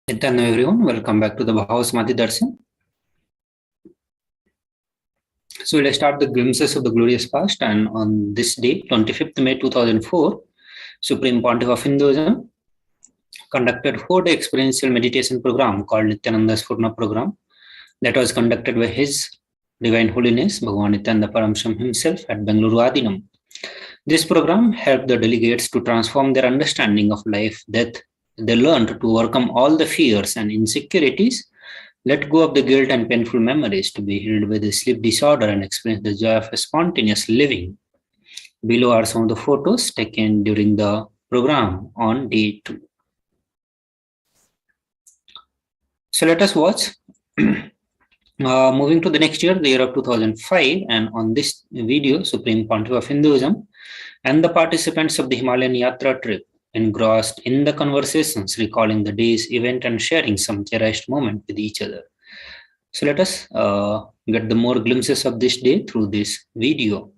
Hello everyone, welcome back to the Bhavasamadhi Darshan. So let's start the glimpses of the glorious past, and on this day, 25th May 2004, Supreme Pontiff of Hinduism conducted 4-day experiential meditation program called Nithyananda Program that was conducted by His Divine Holiness Bhagavan Nithyananda Paramashivam himself at Bengaluru Adinam. This program helped the delegates to transform their understanding of life, death. They learned to overcome all the fears and insecurities, let go of the guilt and painful memories, to be healed with the sleep disorder and experience the joy of a spontaneous living. Below are some of the photos taken during the program on day 2. So let us watch. Moving to the next year, the year of 2005, and on this video, Supreme Pontiff of Hinduism and the participants of the Himalayan Yatra trip engrossed in the conversations, recalling the day's event and sharing some cherished moment with each other. So let us get the more glimpses of this day through this video.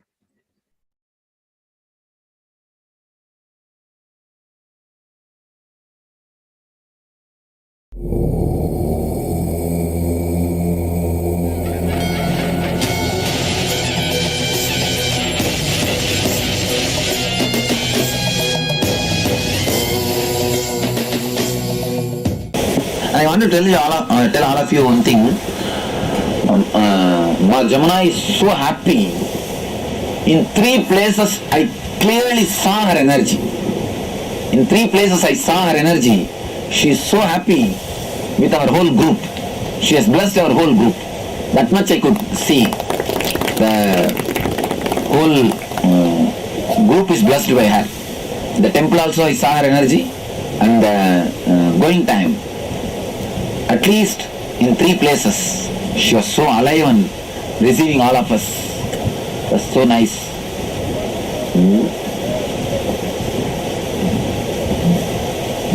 I want to tell all of you one thing. Jamuna is so happy. In 3 places I clearly saw her energy. In 3 places I saw her energy. She is so happy with our whole group. She has blessed our whole group. That much I could see. The whole group is blessed by her. The temple also I saw her energy, and going time. At least in 3 places, she was so alive and receiving all of us. It was so nice.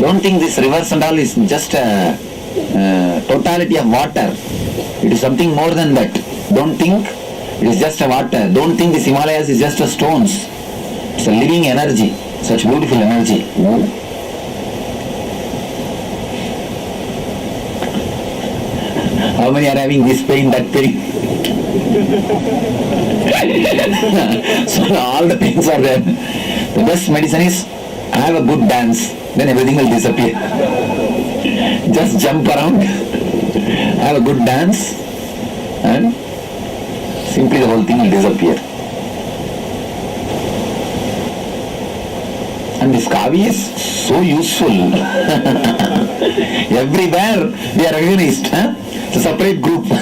Don't think this rivers and all is just a totality of water. It is something more than that. Don't think it is just a water. Don't think this Himalayas is just a stones. It's a living energy, such beautiful energy. How many are having this pain, that pain? So all the pains are there. The best medicine is have a good dance, then everything will disappear. Just jump around, have a good dance, and simply the whole thing will disappear. And this Kavi is so useful. Everywhere they are recognized. It's a separate group. Many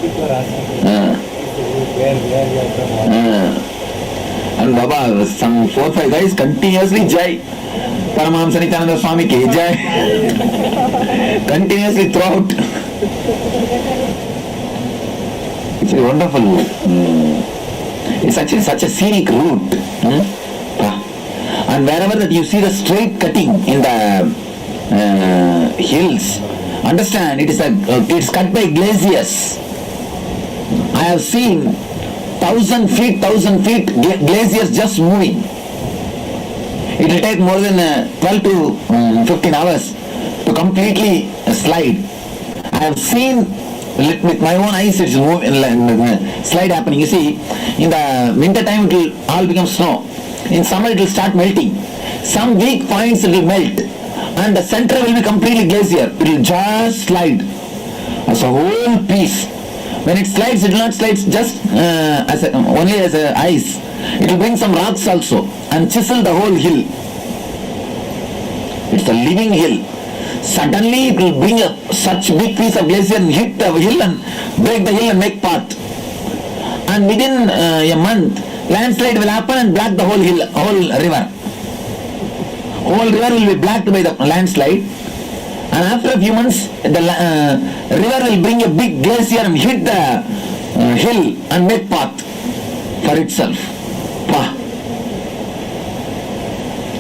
people are asking where you are from. And Baba, some 4-5 guys continuously Jai. Paramahamsa Nithyananda Swami ke Jai. Continuously throughout. It's a wonderful. It's actually such a scenic route. And wherever that you see the straight cutting in the hills, understand it's cut by glaciers. I have seen 1,000 feet glaciers just moving. It will take more than 12 to 15 hours to completely slide. I have seen with my own eyes it's moving, slide happening. You see, in the winter time it will all become snow. In summer it will start melting. Some weak points it will melt, and the center will be completely glacier. It will just slide as a whole piece. When it slides, it will not slide just only as ice. It will bring some rocks also and chisel the whole hill. It's a living hill. Suddenly it will bring such big piece of glacier and hit the hill and break the hill and make path. And within a month, landslide will happen and block the whole hill, whole river. Whole river will be blocked by the landslide. And after a few months, the river will bring a big glacier and hit the hill and make path for itself.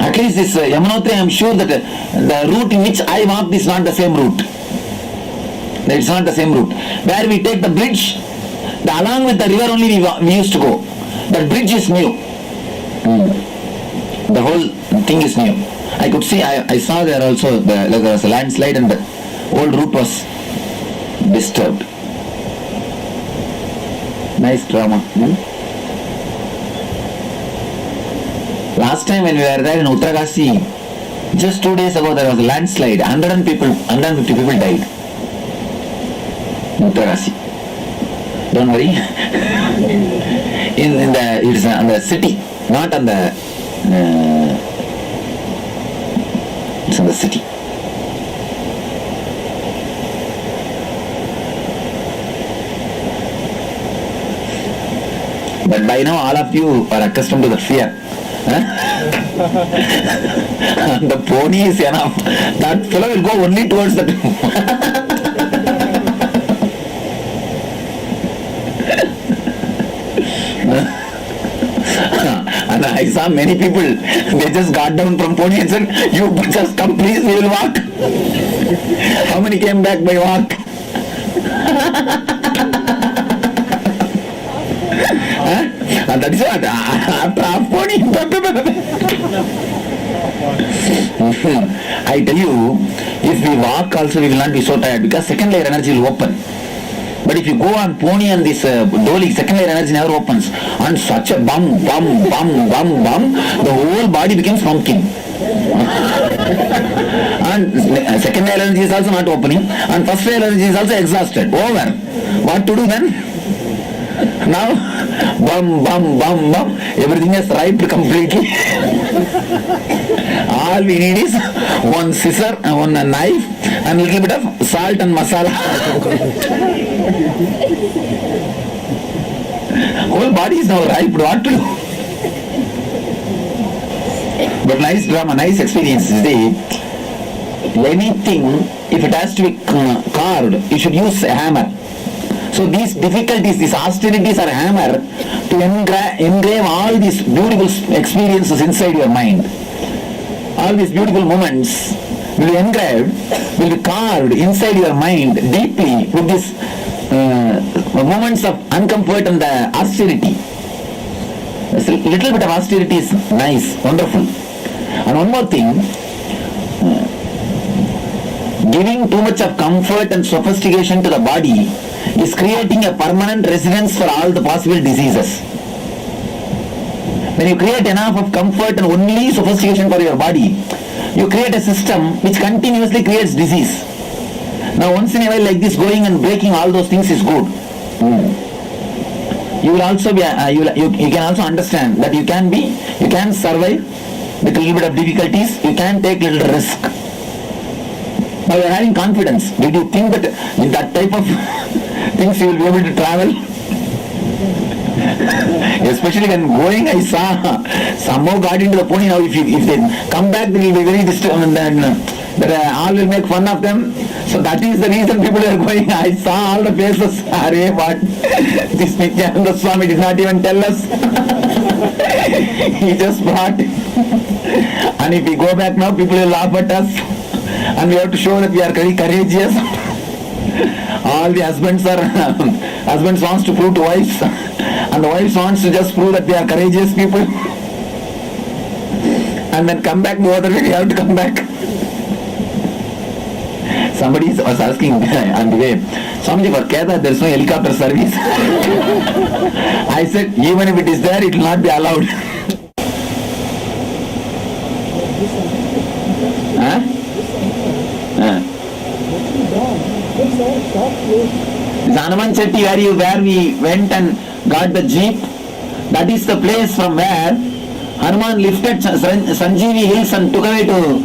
At least this Yamunotri, I am sure that the route in which I walked is not the same route. It's not the same route. Where we take the bridge, along with the river only we used to go. That bridge is new. The whole thing is new. I could see, I saw there also, there was a landslide and the whole route was disturbed. Nice drama. Last time when we were there in Uttarakashi, just 2 days ago there was a landslide. 150 people died. Uttarakashi. Don't worry. It's on the city, not on the. It's on the city. But by now all of you are accustomed to the fear. The pony is enough. That fellow will go only towards the and I saw many people, they just got down from pony and said, you just come please, we will walk. How many came back by walk? And that is what, after half pony. I tell you, if we walk also we will not be so tired because second layer energy will open. But if you go on pony and this dolly, second layer energy never opens. And such a bum, the whole body becomes pumpkin. And second layer energy is also not opening. And first layer energy is also exhausted. Over. What to do then? Now, bum, everything is ripe completely. All we need is one scissor, one knife, and a little bit of salt and masala. Whole body is now ripe. What to do? But nice drama, nice experience. See, anything, if it has to be carved, you should use a hammer. So these difficulties, these austerities are a hammer to engrave all these beautiful experiences inside your mind. All these beautiful moments will be engraved, will be carved inside your mind deeply with these moments of uncomfort and the austerity. A little bit of austerity is nice, wonderful. And one more thing, giving too much of comfort and sophistication to the body is creating a permanent residence for all the possible diseases. When you create enough of comfort and only sophistication for your body, you create a system which continuously creates disease. Now once in a while like this going and breaking all those things is good. You will also be, you can also understand that you can survive with a little bit of difficulties, you can take little risk. Now you are having confidence. Did you think that in that type of things you will be able to travel? Especially when going, I saw somehow got into the pony. Now if they come back, they will be very disturbed and then all will make fun of them. So that is the reason people are going. I saw all the faces. Arey, what? This Nithyananda Swami did not even tell us. He just brought. And if we go back now, people will laugh at us. And we have to show that we are very courageous. All the husbands wants to prove to wives, and the wives wants to just prove that they are courageous people. And then come back the other way, we have to come back. Somebody was asking on the way, Swamiji, for Kedar there is no helicopter service. I said, even if it is there, it will not be allowed. Hanuman Chetty where we went and got the jeep, that is the place from where Hanuman lifted Sanjeevi hills and took away to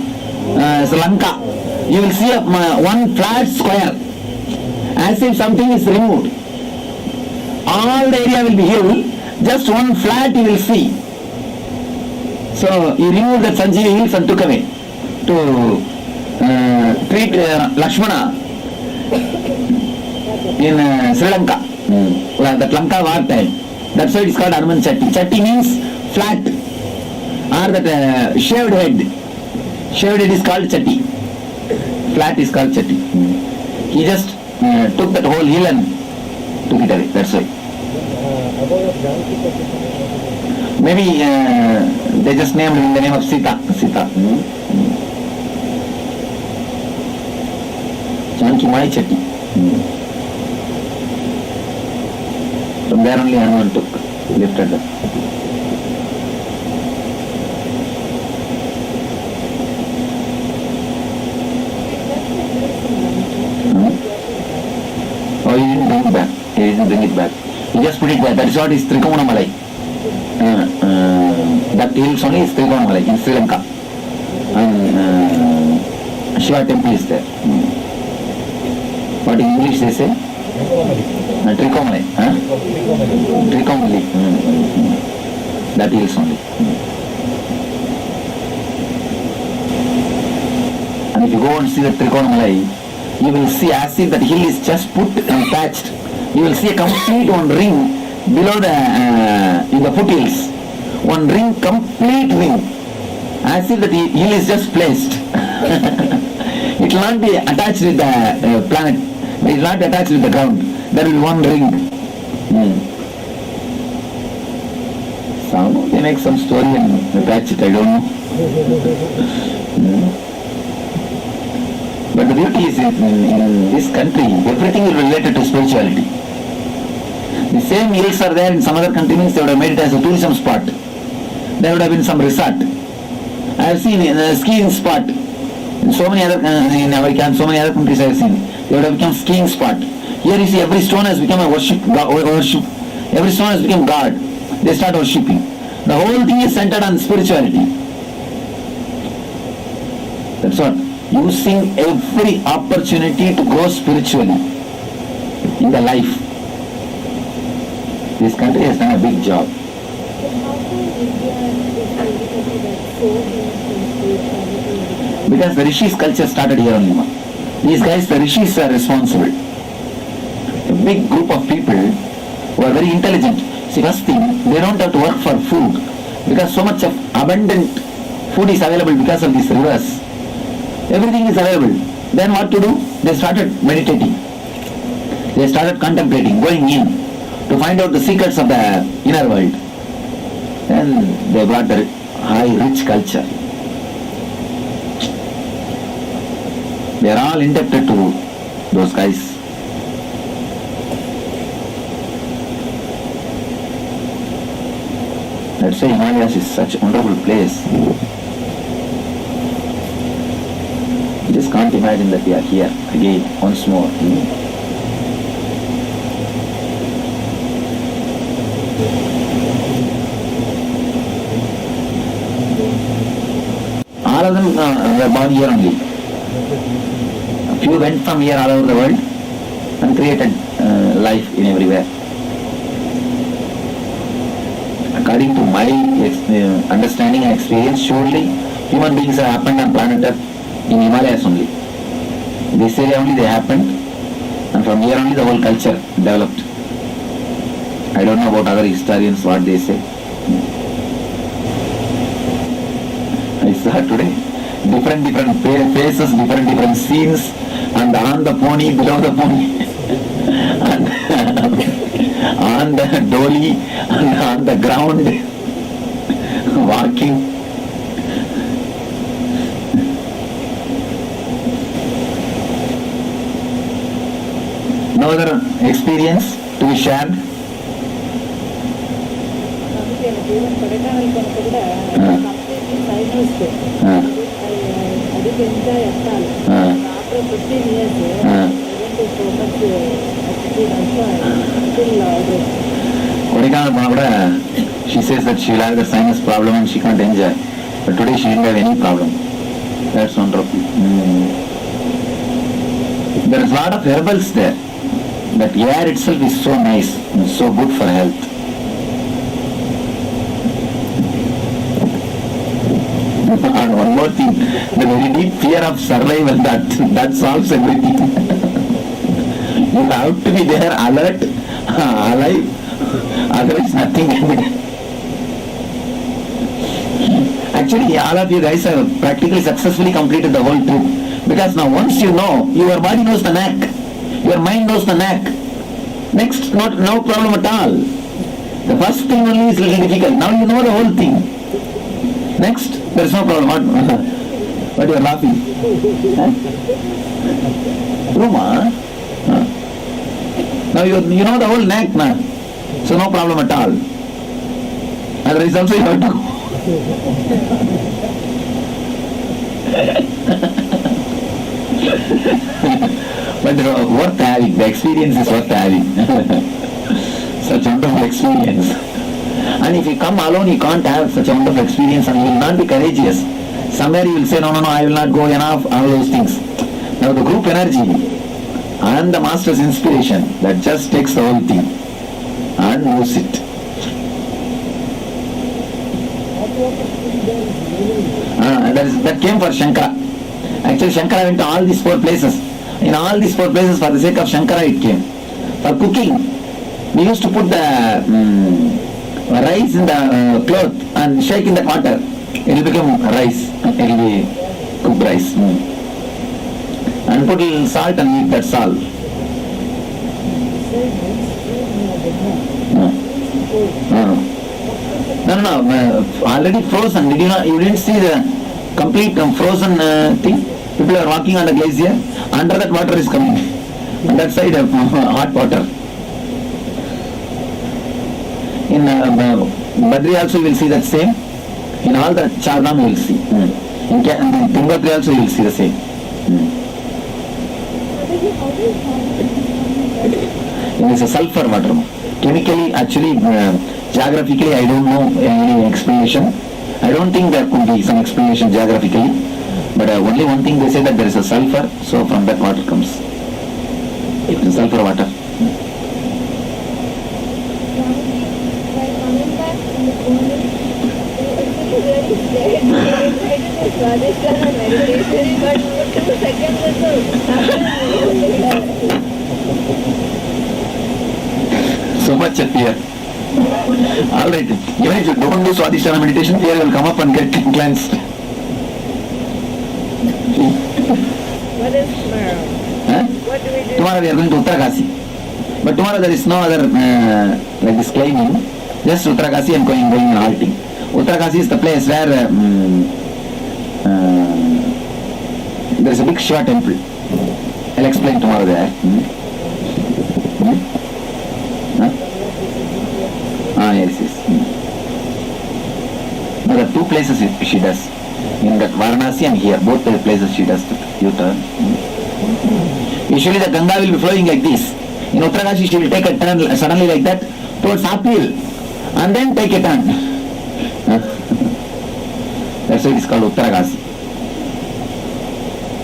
Sri Lanka. You will see one flat square as if something is removed. All the area will be hill, just one flat you will see. So he removed the Sanjeevi hills and took away to treat Lakshmana in Sri Lanka, that Lanka war time. That's why it is called Hanuman Chetty. Chetty means flat, or that shaved head. Shaved head is called Chetty. Flat is called Chetty. He just took that whole hill and took it away. That's why. Maybe They just named in the name of Sita. Sita. Janki Mai Chetty. From there only Hanuman took, lifted up. Oh, he didn't bring it back. He didn't bring it back. He just put it there. That is what is Trikonamalai. That hills only is Trikonamalai in Sri Lanka. And Shiva temple is there. What in English they say? Trikonamalai. Trikonamalai. That hills only. And if you go and see the Trikonamalai, you will see as if that hill is just put and patched. You will see a complete one ring below the in the foothills. One ring, complete ring, as if the hill is just placed. It will not be attached with the planet. It is not attached with the ground. There will be one ring. So they make some story and attach it. I don't know. But the beauty is in this country, everything is related to spirituality. The same hills are there in some other country, means they would have made it as a tourism spot. There would have been some resort. I have seen a skiing spot. In so many other in America and so many other countries I have seen. They would have become skiing spot. Here you see every stone has become a worship. Every stone has become God. They start worshipping. The whole thing is centered on spirituality. That's what. Using every opportunity to grow spiritually in the life. This country has done a big job. Because the Rishis culture started here only. These guys, the Rishis are responsible. A big group of people who are very intelligent. See, first thing, they don't have to work for food because so much of abundant food is available because of these rivers. Everything is available. Then what to do? They started meditating. They started contemplating, going in to find out the secrets of the inner world. Then they brought the high, rich culture. They are all indebted to those guys. That's why Himalayas is such a wonderful place. You just can't imagine that we are here again, once more. All of them were born here only. A few went from here all over the world and created life in everywhere. According to my understanding and experience, surely human beings have happened on planet Earth in Himalayas only. This area only they happened, and from here only the whole culture developed. I don't know about other historians what they say. I saw today different faces, different scenes, and on the pony, below the pony, and on the dolly, and on the ground, walking. No other experience to be shared? She says that she will have the sinus problem and she can't enjoy. But today she didn't have any problem. That's wonderful. There is a lot of herbals there. That air itself is so nice and so good for health. And one more thing, the very deep fear of survival, that solves everything. You have to be there, alert, alive, otherwise nothing can be done. Actually, all of you guys have practically successfully completed the whole trip. Because now once you know, your body knows the knack, your mind knows the knack. Next, no problem at all. The first thing only is a little difficult. Now you know the whole thing. Next, there is no problem. What you are laughing? True, ma? Now you know the whole neck, na? So no problem at all. Otherwise also you have to. But worth having. The experience is worth having. Such wonderful experience. And if you come alone, you can't have such a wonderful experience and you will not be courageous. Somewhere you will say, no, I will not go enough, all those things. Now the group energy and the master's inspiration, that just takes the whole thing and moves it. That came for Shankara. Actually, Shankara went to all these 4 places. In all these 4 places, for the sake of Shankara, it came. For cooking, we used to put the rice in the cloth and shake in that water. It will become rice. It will be cooked rice. And put a little salt and eat that salt. No, already frozen. You didn't see the complete frozen thing? People are walking on the glacier. Under that water is coming. On that side of hot water. In Badri also you will see that same. In all the Chardham you will see. In Tungabhadra also you will see the same. It is a sulfur water. Chemically, actually, geographically, I don't know any explanation. I don't think there could be some explanation geographically. But only one thing they say that there is a sulfur, so from that water comes. It is sulfur water. So much at fear. Alright, even if you don't do Swadhisthana meditation, fear will come up and get cleansed. What is tomorrow? What do we do? Tomorrow we are going to Uttarakasi. But tomorrow there is no other like this climbing. Just Uttarakasi and going and halting. Uttarakasi is the place where there is a big Shiva temple. I'll explain tomorrow there. Yes. Now there are 2 places she does. In that Varanasi and here, both the places she does the U-turn. Usually the Ganga will be flowing like this. In Uttarakanshi she will take a turn suddenly like that towards uphill and then take a turn. That's why it is called Uttarakasi.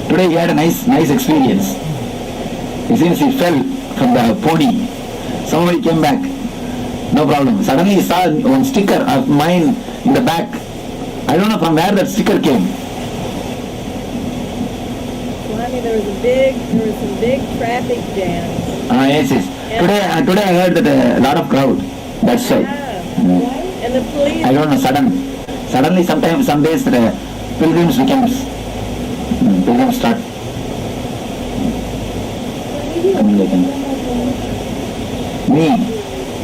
Today he had a nice experience. Since he fell from the pony, somebody came back. No problem. Suddenly he saw one sticker of mine in the back. I don't know from where that sticker came. Swami, there was some big traffic jams. Yes. Today I heard that a lot of crowd. That's why. And the police. I don't know. Suddenly sometimes some days the pilgrims start coming again. Me,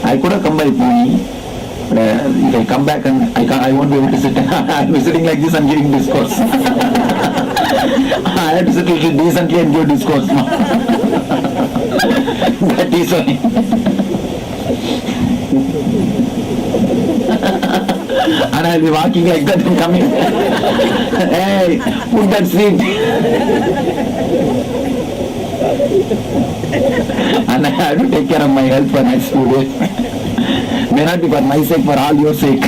I could have come by pony. But if I come back and I won't be able to sit. I'll be sitting like this and giving discourse. I have to sit a little decently and give discourse. That is why. And I'll be walking like that and coming. Hey, put that seat. And I have to take care of my health for next 2 days. May not be for my sake, for all your sake.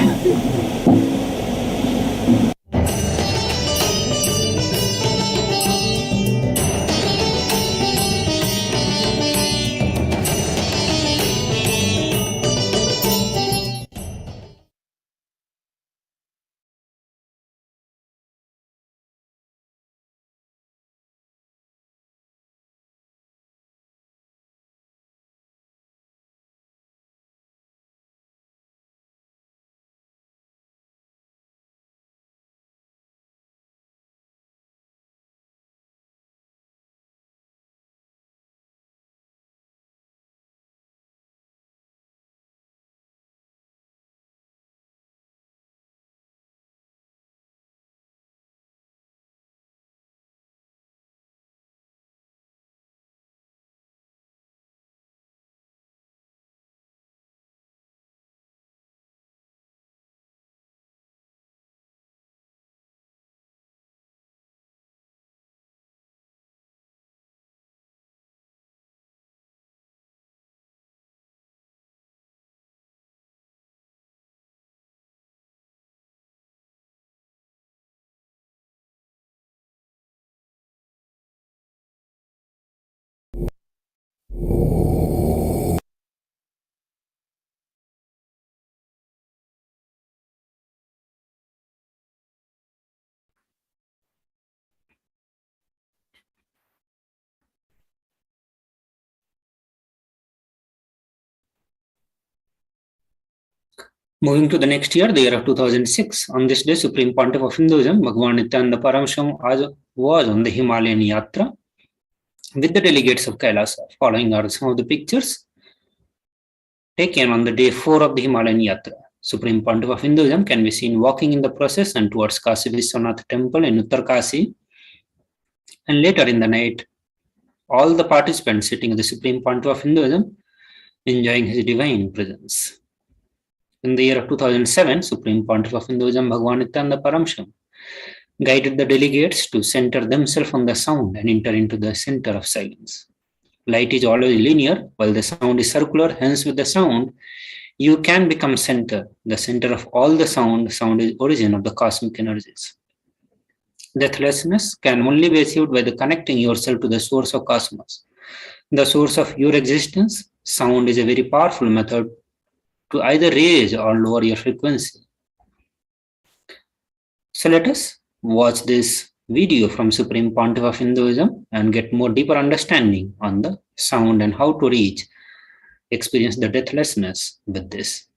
Moving to the next year, the year of 2006, on this day, Supreme Pontiff of Hinduism, Bhagavan Nithyananda Paramashivam was on the Himalayan Yatra with the delegates of Kailasa. Following are some of the pictures taken on the day 4 of the Himalayan Yatra. Supreme Pontiff of Hinduism can be seen walking in the procession towards Kashi Vishwanath temple in Uttar Kashi. And later in the night, all the participants sitting at the Supreme Pontiff of Hinduism enjoying his divine presence. In the year of 2007, Supreme Pontiff of Hinduism, Bhagavan Nithyananda Paramashivam, guided the delegates to center themselves on the sound and enter into the center of silence. Light is always linear, while the sound is circular. Hence, with the sound, you can become the center of all the sound. Sound is origin of the cosmic energies. Deathlessness can only be achieved by the connecting yourself to the source of cosmos, the source of your existence. Sound is a very powerful method to either raise or lower your frequency. So let us watch this video from Supreme Pontiff of Hinduism and get more deeper understanding on the sound and how to experience the deathlessness with this.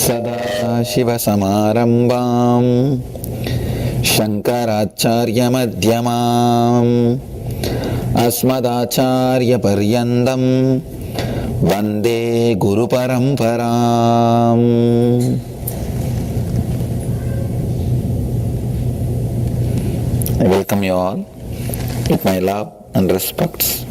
सदाशिवसमारम्भां शङ्कराचार्यमध्यमाम् अस्मदाचार्यपर्यन्तं वन्दे गुरुपरम्पराम्. I welcome you all with my love and respects.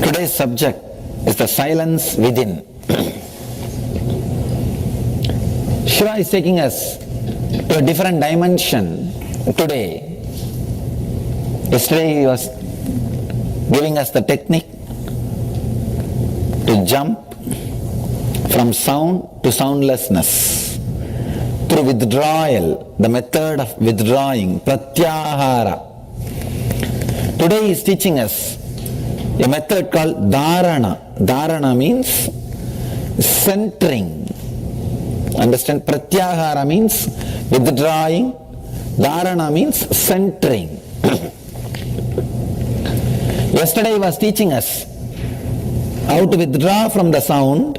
Today's subject is the silence within. Shiva is taking us to a different dimension today. Yesterday he was giving us the technique to jump from sound to soundlessness through withdrawal, the method of withdrawing, pratyahara. Today he is teaching us a method called dharana. Dharana means centering. Understand? Pratyahara means withdrawing. Dharana means centering. Yesterday he was teaching us how to withdraw from the sound.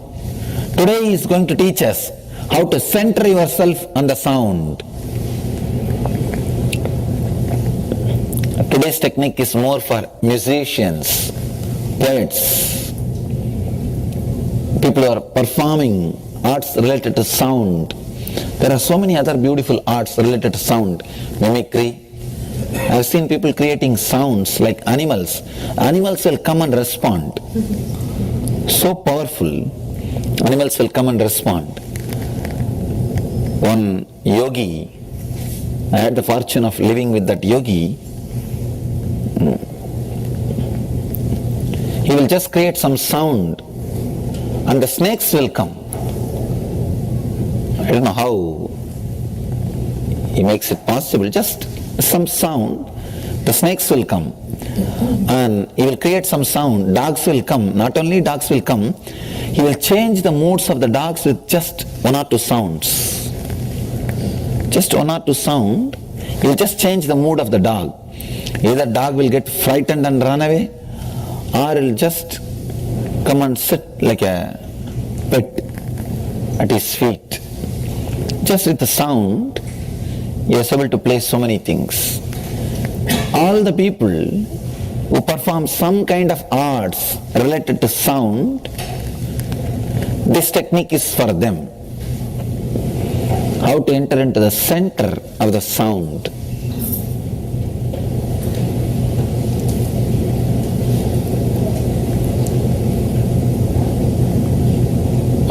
Today he is going to teach us how to center yourself on the sound. Today's technique is more for musicians, poets, people who are performing arts related to sound. There are so many other beautiful arts related to sound. Mimicry. I have seen people creating sounds like animals. Animals will come and respond. So powerful. Animals will come and respond. One yogi, I had the fortune of living with that yogi. He will just create some sound and the snakes will come. I don't know how he makes it possible. Just some sound, the snakes will come. And he will create some sound, dogs will come. Not only dogs will come, he will change the moods of the dogs with just one or two sounds. Just one or two sound, he will just change the mood of the dog. Either dog will get frightened and run away, or he will just come and sit like a pet at his feet. Just with the sound, he is able to play so many things. All the people who perform some kind of arts related to sound, this technique is for them. How to enter into the center of the sound.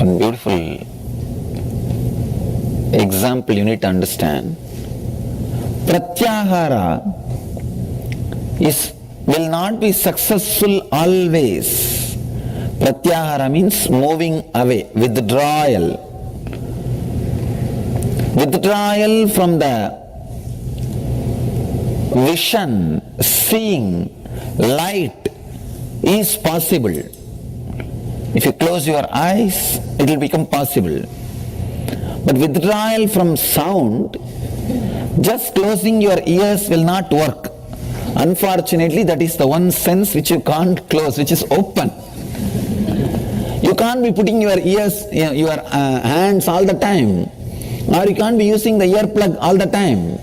One beautiful example you need to understand. Pratyahara will not be successful always. Pratyahara means moving away, withdrawal. Withdrawal from the vision, seeing, light is possible. If you close your eyes, it will become possible. But withdrawal from sound, just closing your ears will not work. Unfortunately, that is the one sense which you can't close, which is open. You can't be putting your ears, your hands all the time, or you can't be using the earplug all the time.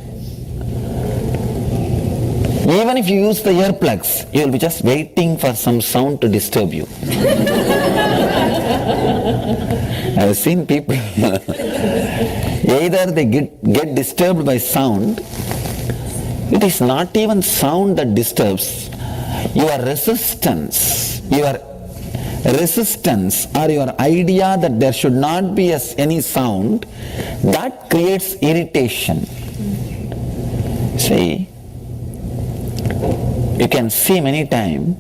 Even if you use the earplugs, you will be just waiting for some sound to disturb you. I have seen people, either they get disturbed by sound. It is not even sound that disturbs. Your resistance or your idea that there should not be any sound, that creates irritation. See, you can see many times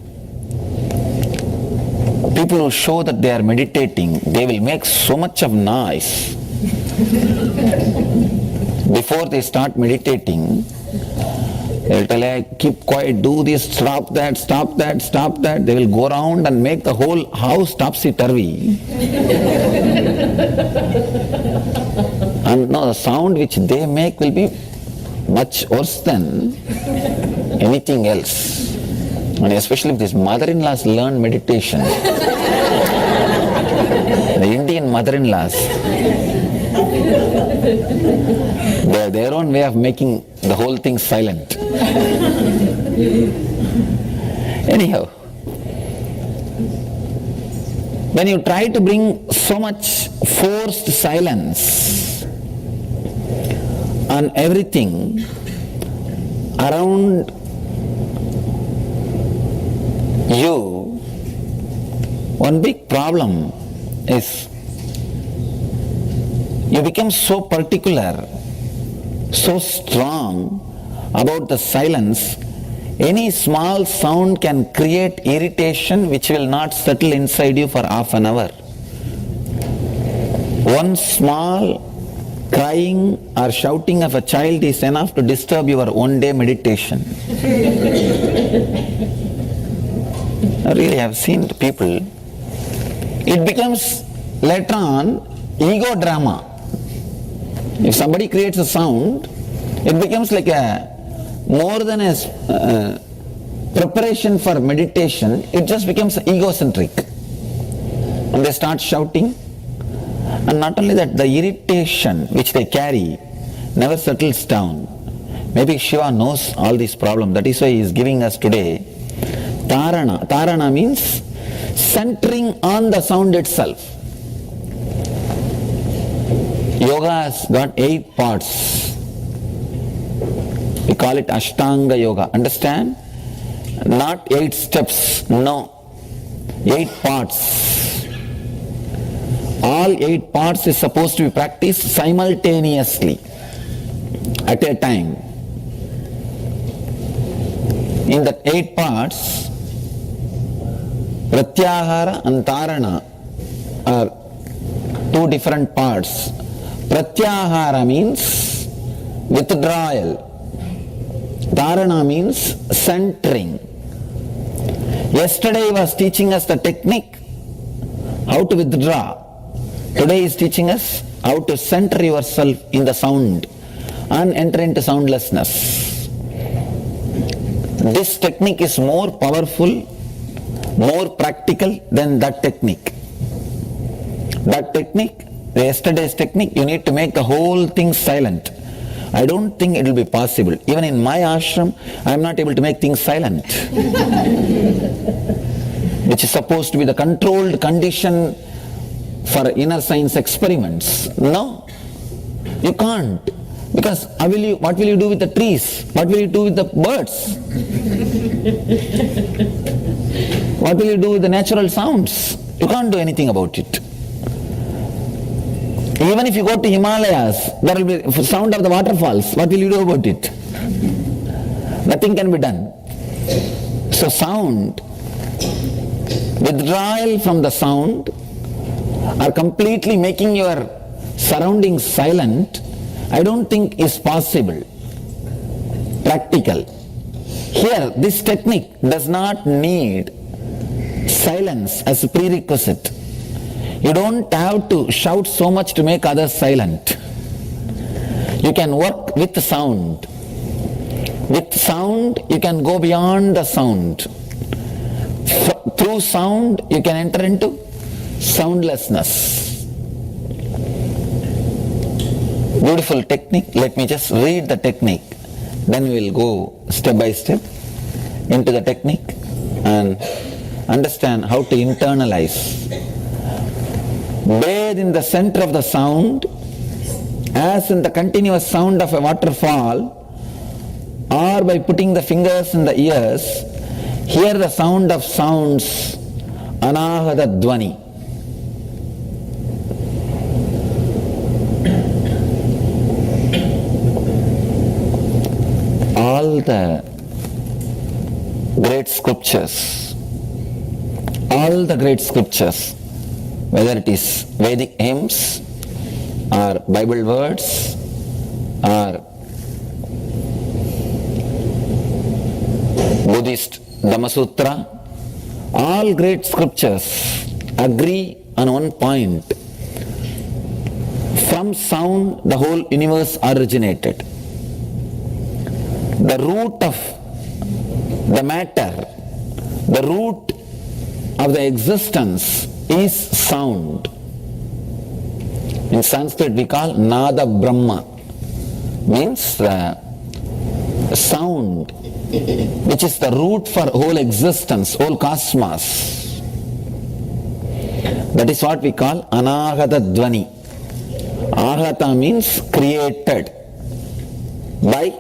people who show that they are meditating, they will make so much of noise. Before they start meditating, they will tell, hey, keep quiet, do this, stop that, stop that, stop that. They will go around and make the whole house topsy-turvy. And no, the sound which they make will be much worse than anything else. And especially if these mother-in-laws learn meditation. The Indian mother-in-laws, they have their own way of making the whole thing silent. Anyhow, when you try to bring so much forced silence on everything around you, one big problem is you become so particular, so strong about the silence. Any small sound can create irritation which will not settle inside you for half an hour. One small crying or shouting of a child is enough to disturb your one-day meditation. I really have seen people, it becomes later on ego drama. If somebody creates a sound, it becomes like more than a preparation for meditation, it just becomes egocentric. And they start shouting. And not only that, the irritation which they carry never settles down. Maybe Shiva knows all these problems. That is why he is giving us today Dharana. Dharana means centering on the sound itself. Yoga has got 8 parts. We call it Ashtanga Yoga. Understand? Not 8 steps. No. 8 parts. All 8 parts is supposed to be practiced simultaneously at a time. In the 8 parts, Pratyahara and Dharana are 2 different parts. Pratyahara means withdrawal. Dharana means centering. Yesterday he was teaching us the technique, how to withdraw. Today he is teaching us how to center yourself in the sound and enter into soundlessness. This technique is more powerful, more practical than that technique. That technique, yesterday's technique, you need to make the whole thing silent. I don't think it will be possible. Even in my ashram, I am not able to make things silent. Which is supposed to be the controlled condition for inner science experiments. No, you can't. Because what will you do with the trees? What will you do with the birds? What will you do with the natural sounds? You can't do anything about it. Even if you go to Himalayas, there will be sound of the waterfalls. What will you do about it? Nothing can be done. So sound, withdrawal from the sound, or completely making your surroundings silent, I don't think is possible, practical. Here, this technique does not need silence as a prerequisite. You don't have to shout so much to make others silent. You can work with the sound. With sound, you can go beyond the sound. Through sound, you can enter into soundlessness. Beautiful technique. Let me just read the technique. Then we will go step by step into the technique and understand how to internalize. Bathe in the center of the sound, as in the continuous sound of a waterfall, or by putting the fingers in the ears, hear the sound of sounds, anahata dvani. All the great scriptures, whether it is Vedic hymns or Bible words or Buddhist Dhammasutra, all great scriptures agree on one point. From sound the whole universe originated. The root of the matter, the root of the existence is sound. In Sanskrit we call Nada Brahma, means the sound which is the root for whole existence, whole cosmos. That is what we call Anahata Dvani. Ahata means created by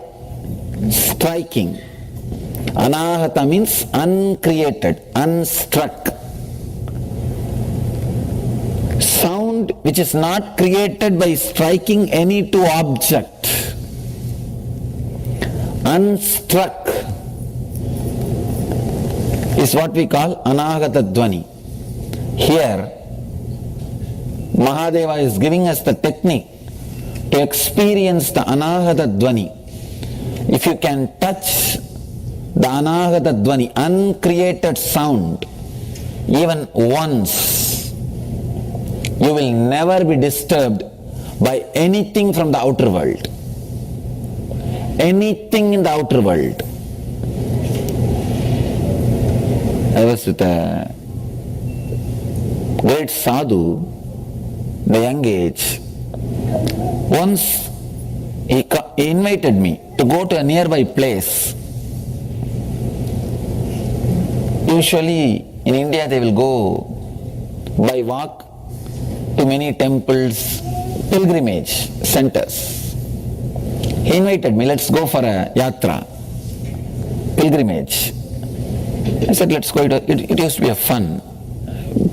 striking. Anahata means uncreated, unstruck. Sound which is not created by striking any two object. Unstruck is what we call Anahata Dvani. Here, Mahadeva is giving us the technique to experience the Anahata Dvani. If you can touch the Anahata Dvani, uncreated sound, even once, you will never be disturbed by anything from the outer world. Anything in the outer world. I was with a great sadhu, the young age. Once he invited me to go to a nearby place. Usually in India they will go by walk to many temples, pilgrimage centers. He invited me, let's go for a yatra, pilgrimage. I said, let's go. It used to be a fun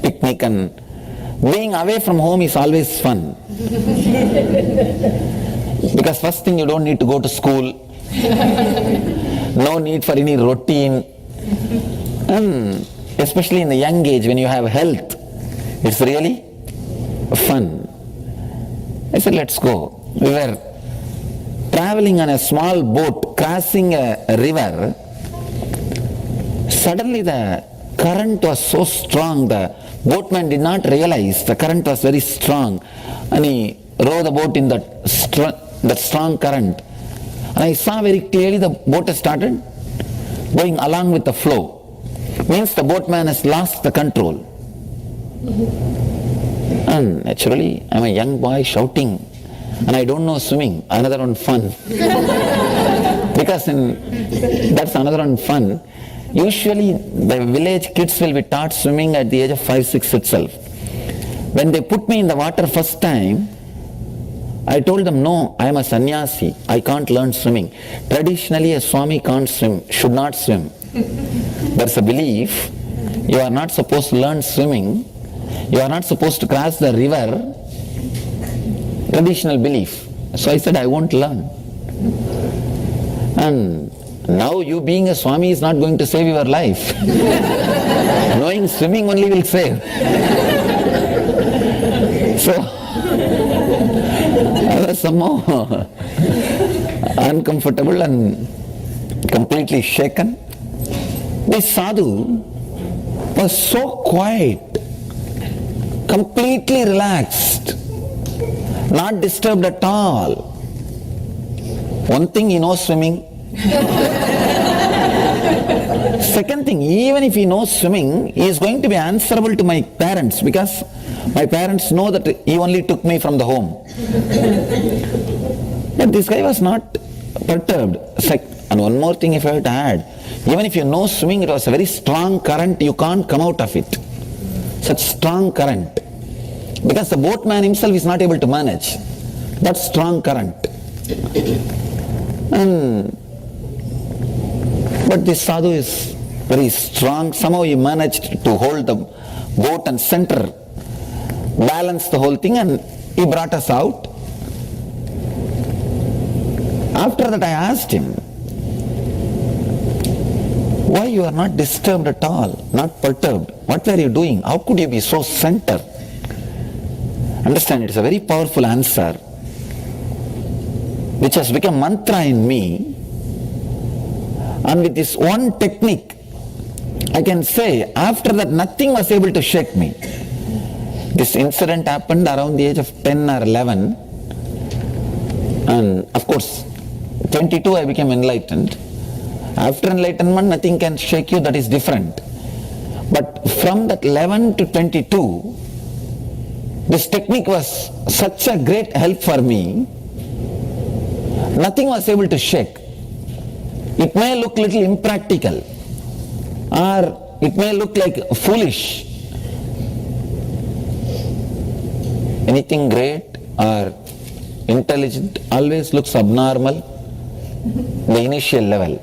picnic, and being away from home is always fun. Because first thing, you don't need to go to school, no need for any routine, and especially in the young age when you have health, it's really fun. I said, let's go. We were traveling on a small boat, crossing a river. Suddenly the current was so strong, the boatman did not realize the current was very strong, and he rowed the boat in that strong current. And I saw very clearly the boat has started going along with the flow. Means the boatman has lost the control. And naturally, I'm a young boy shouting, and I don't know swimming. Another one fun. Because that's another one fun. Usually the village kids will be taught swimming at the age of 5-6 itself. When they put me in the water first time, I told them, no, I am a sannyasi, I can't learn swimming. Traditionally a Swami can't swim, should not swim. There's a belief, you are not supposed to learn swimming, you are not supposed to cross the river traditional belief. So I said, I won't learn. And now you being a Swami is not going to save your life. Knowing swimming only will save. So I was somehow uncomfortable and completely shaken. This sadhu was so quiet, completely relaxed, not disturbed at all. One thing, he knows swimming. Second thing, even if he knows swimming, he is going to be answerable to my parents, because my parents know that he only took me from the home. But this guy was not perturbed. And one more thing if I have to add, even if you know swimming, it was a very strong current, you can't come out of it. Such strong current. Because the boatman himself is not able to manage that strong current. But this sadhu is very strong. Somehow he managed to hold the boat and center, balance the whole thing, and he brought us out. After that I asked him, why you are not disturbed at all, not perturbed? What were you doing? How could you be so centered? Understand, it's a very powerful answer which has become mantra in me. And with this one technique, I can say after that nothing was able to shake me. This incident happened around the age of 10 or 11, and of course 22 I became enlightened. After enlightenment nothing can shake you, that is different. But from that 11 to 22, this technique was such a great help for me. Nothing was able to shake. It may look little impractical, or it may look like foolish. Anything great or intelligent always looks abnormal in the initial level.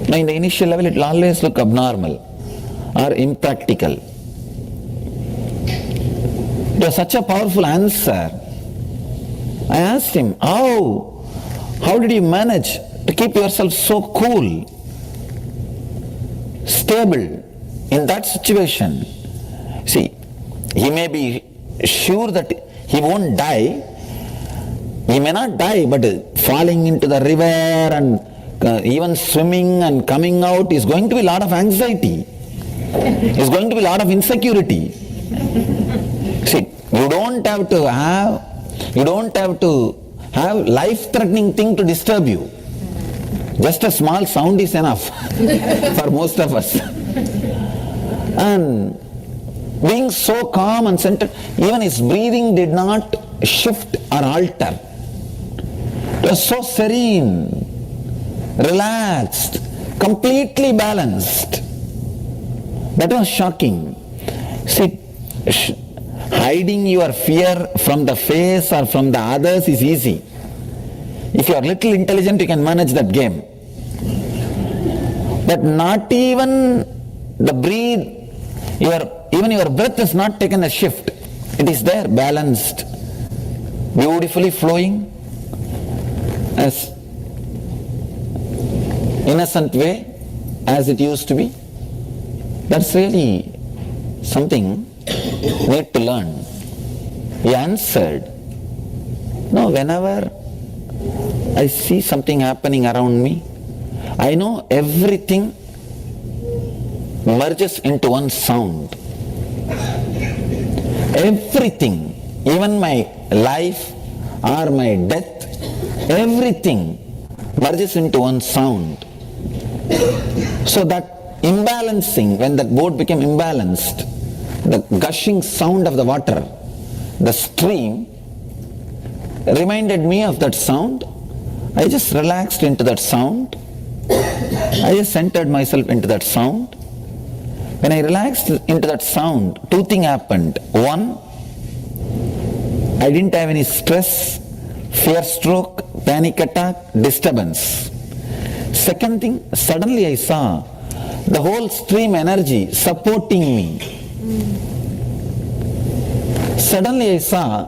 Now in the initial level it will always look abnormal or impractical. It was such a powerful answer. I asked him, how did you manage to keep yourself so cool, stable in that situation? See, he may be sure that he won't die. He may not die, but falling into the river and even swimming and coming out is going to be a lot of anxiety. It's going to be a lot of insecurity. See, you don't have to have life-threatening thing to disturb you. Just a small sound is enough for most of us. And being so calm and centered, even his breathing did not shift or alter. It was so serene, relaxed, completely balanced. That was shocking. See, hiding your fear from the face or from the others is easy. If you are little intelligent, you can manage that game. But not even the even your breath has not taken a shift. It is there, balanced, beautifully flowing, as innocent way as it used to be. That's really something need to learn. He answered, no, whenever I see something happening around me, I know everything merges into one sound. Everything, even my life or my death, everything merges into one sound. So that imbalancing, when that boat became imbalanced, the gushing sound of the water, the stream, reminded me of that sound. I just relaxed into that sound. I just centered myself into that sound. When I relaxed into that sound, two things happened. One, I didn't have any stress, fear stroke, panic attack, disturbance. Second thing, suddenly I saw the whole stream energy supporting me. Suddenly I saw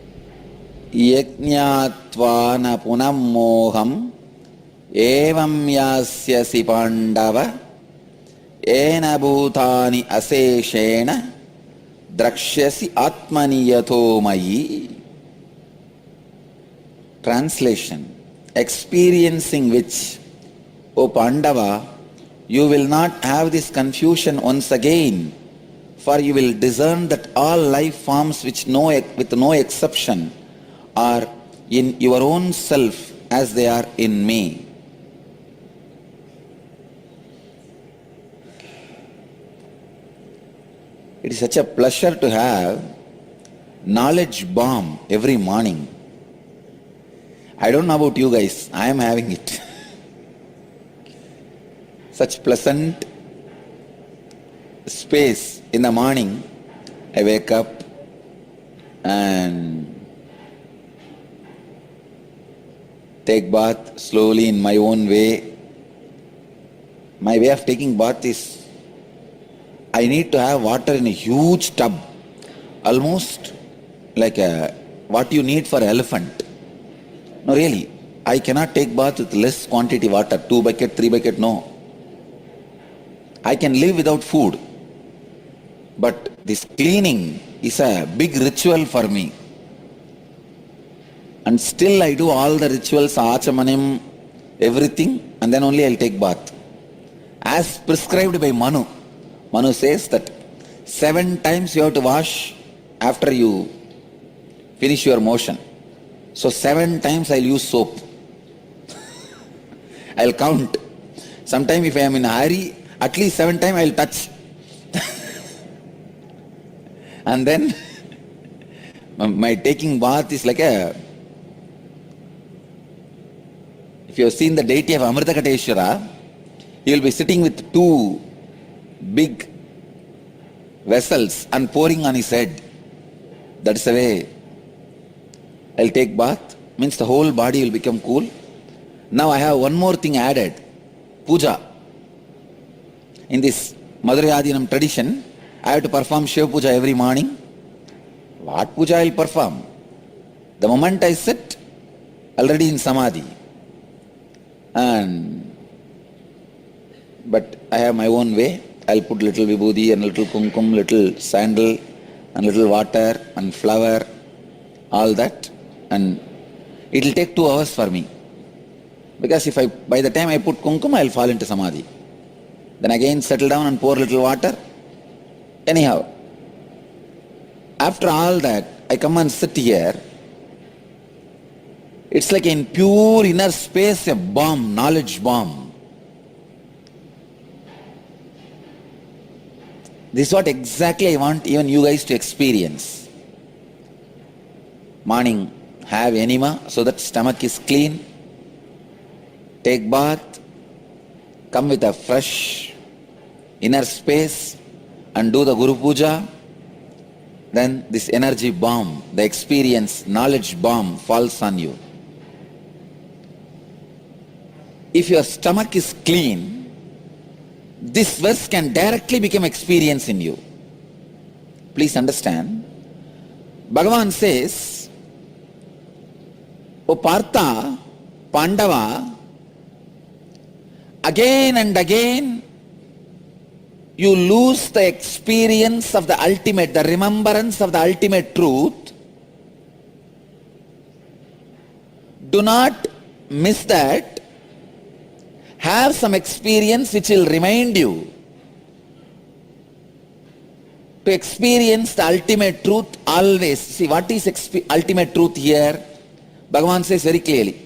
Yajñātvā na punam moham evam yasyasi pandava ena bhutani aseshena drakshyasi atmani yato mayi. Translation: experiencing which, O Pandava, you will not have this confusion once again, for you will discern that all life forms with no exception are in your own self as they are in me. It is such a pleasure to have knowledge bomb every morning. I don't know about you guys, I am having it. Such pleasant space in the morning. I wake up and take bath slowly in my own way. My way of taking bath is, I need to have water in a huge tub, almost like what you need for an elephant. No, really, I cannot take bath with less quantity water, 2 bucket, 3 bucket, no. I can live without food. But this cleaning is a big ritual for me. And still I do all the rituals, achamanam, everything, and then only I'll take bath. As prescribed by Manu. Manu says that 7 times you have to wash after you finish your motion. So 7 times I'll use soap. I'll count. Sometime if I am in a hurry, at least 7 times I'll touch. And then my taking bath is like if you have seen the deity of Amritakateshwara, he will be sitting with 2 big vessels and pouring on his head. That's the way I'll take bath, means the whole body will become cool. Now I have one more thing added, puja. In this Madurai Adinam tradition, I have to perform Shiva puja every morning. What puja I will perform? The moment I sit, already in samadhi. But I have my own way. I'll put little vibhuti and little kumkum, little sandal and little water and flower, all that. And it will take 2 hours for me. Because by the time I put kumkum, I will fall into samadhi. Then again settle down and pour little water. Anyhow, after all that, I come and sit here. It's like in pure inner space, a bomb, knowledge bomb. This is what exactly I want even you guys to experience. Morning, have enema so that stomach is clean. Take bath, come with a fresh inner space and do the Guru Puja. Then this energy bomb, the experience, knowledge bomb falls on you. If your stomach is clean, this verse can directly become experience in you. Please understand. Bhagavan says, O Partha, Pandava, again and again you lose the experience of the ultimate, the remembrance of the ultimate truth. Do not miss that. Have some experience which will remind you to experience the ultimate truth always. See, what is ultimate truth here? Bhagavan says very clearly,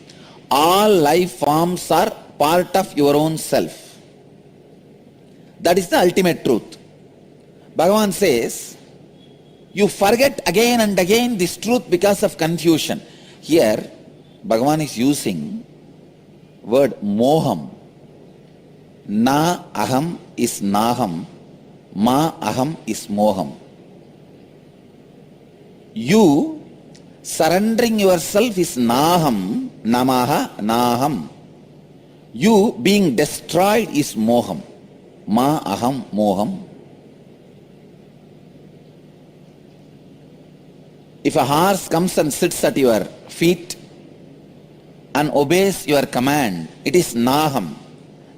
all life forms are part of your own self. That is the ultimate truth. Bhagavan says, you forget again and again this truth because of confusion. Here, Bhagavan is using word moham. Na aham is naham, ma aham is moham. You surrendering yourself is naham, namaha, naham. You being destroyed is moham, ma aham, moham. If a horse comes and sits at your feet and obeys your command, it is naham.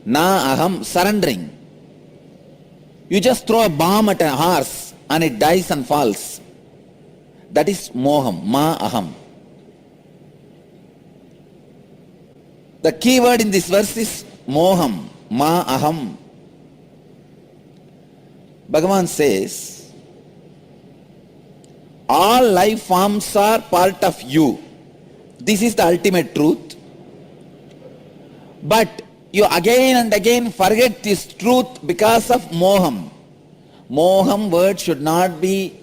Na aham, surrendering. You just throw a bomb at a horse and it dies and falls. That is moham, ma aham. The key word in this verse is moham, ma aham. Bhagavan says, all life forms are part of you. This is the ultimate truth. But you again and again forget this truth because of moham. Moham word should not be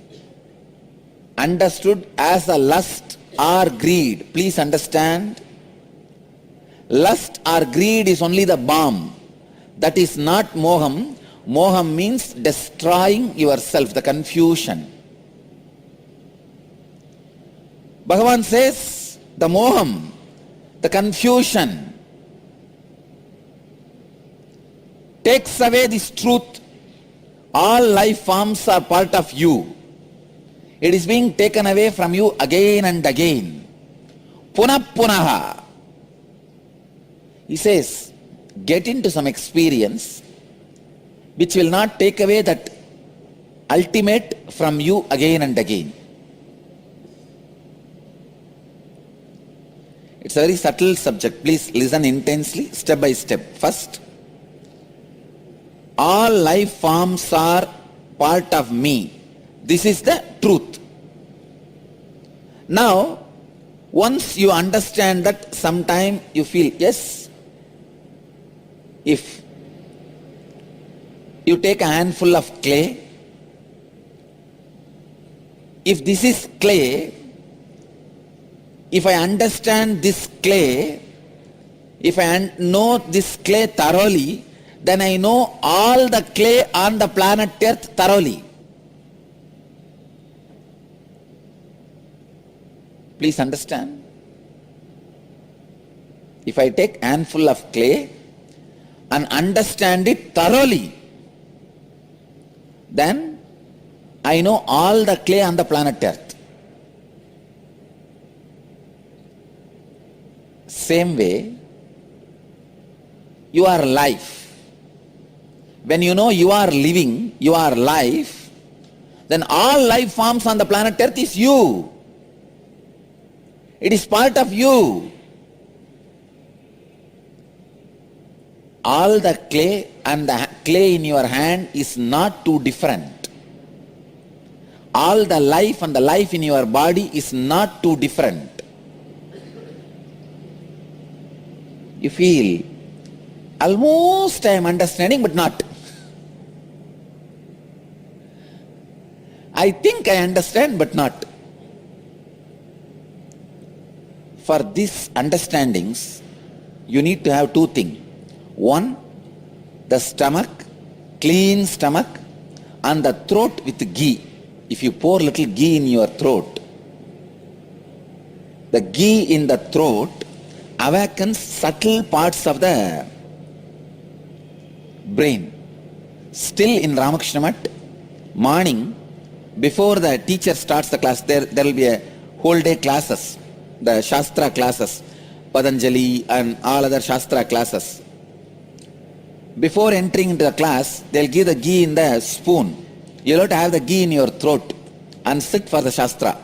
understood as a lust or greed. Please understand. Lust or greed is only the bomb. That is not moham. Moham means destroying yourself, the confusion. Bhagavan says, the moham, the confusion, takes away this truth. All life forms are part of you. It is being taken away from you again and again. Punah punaha. He says, get into some experience which will not take away that ultimate from you again and again. It's a very subtle subject. Please listen intensely, step by step. First, all life forms are part of me. This is the truth. Now, once you understand that, sometime you feel, yes, if you take a handful of clay, if this is clay, if I understand this clay, if I know this clay thoroughly, then I know all the clay on the planet Earth thoroughly. Please understand. If I take a handful of clay and understand it thoroughly, then I know all the clay on the planet Earth. Same way, you are life. When you know you are living, you are life, then all life forms on the planet Earth is you. It is part of you. All the clay and the clay in your hand is not too different. All the life and the life in your body is not too different. You feel, almost I am understanding but not. I think I understand but not. For these understandings, you need to have two things. One, the stomach, clean stomach, and the throat with ghee. If you pour little ghee in your throat, the ghee in the throat awakens subtle parts of the brain. Still in Ramakrishna Mat, morning, before the teacher starts the class, there will be a whole day classes, the Shastra classes, Patanjali and all other Shastra classes. Before entering into the class, they'll give the ghee in the spoon. You'll have to have the ghee in your throat and sit for the Shastra.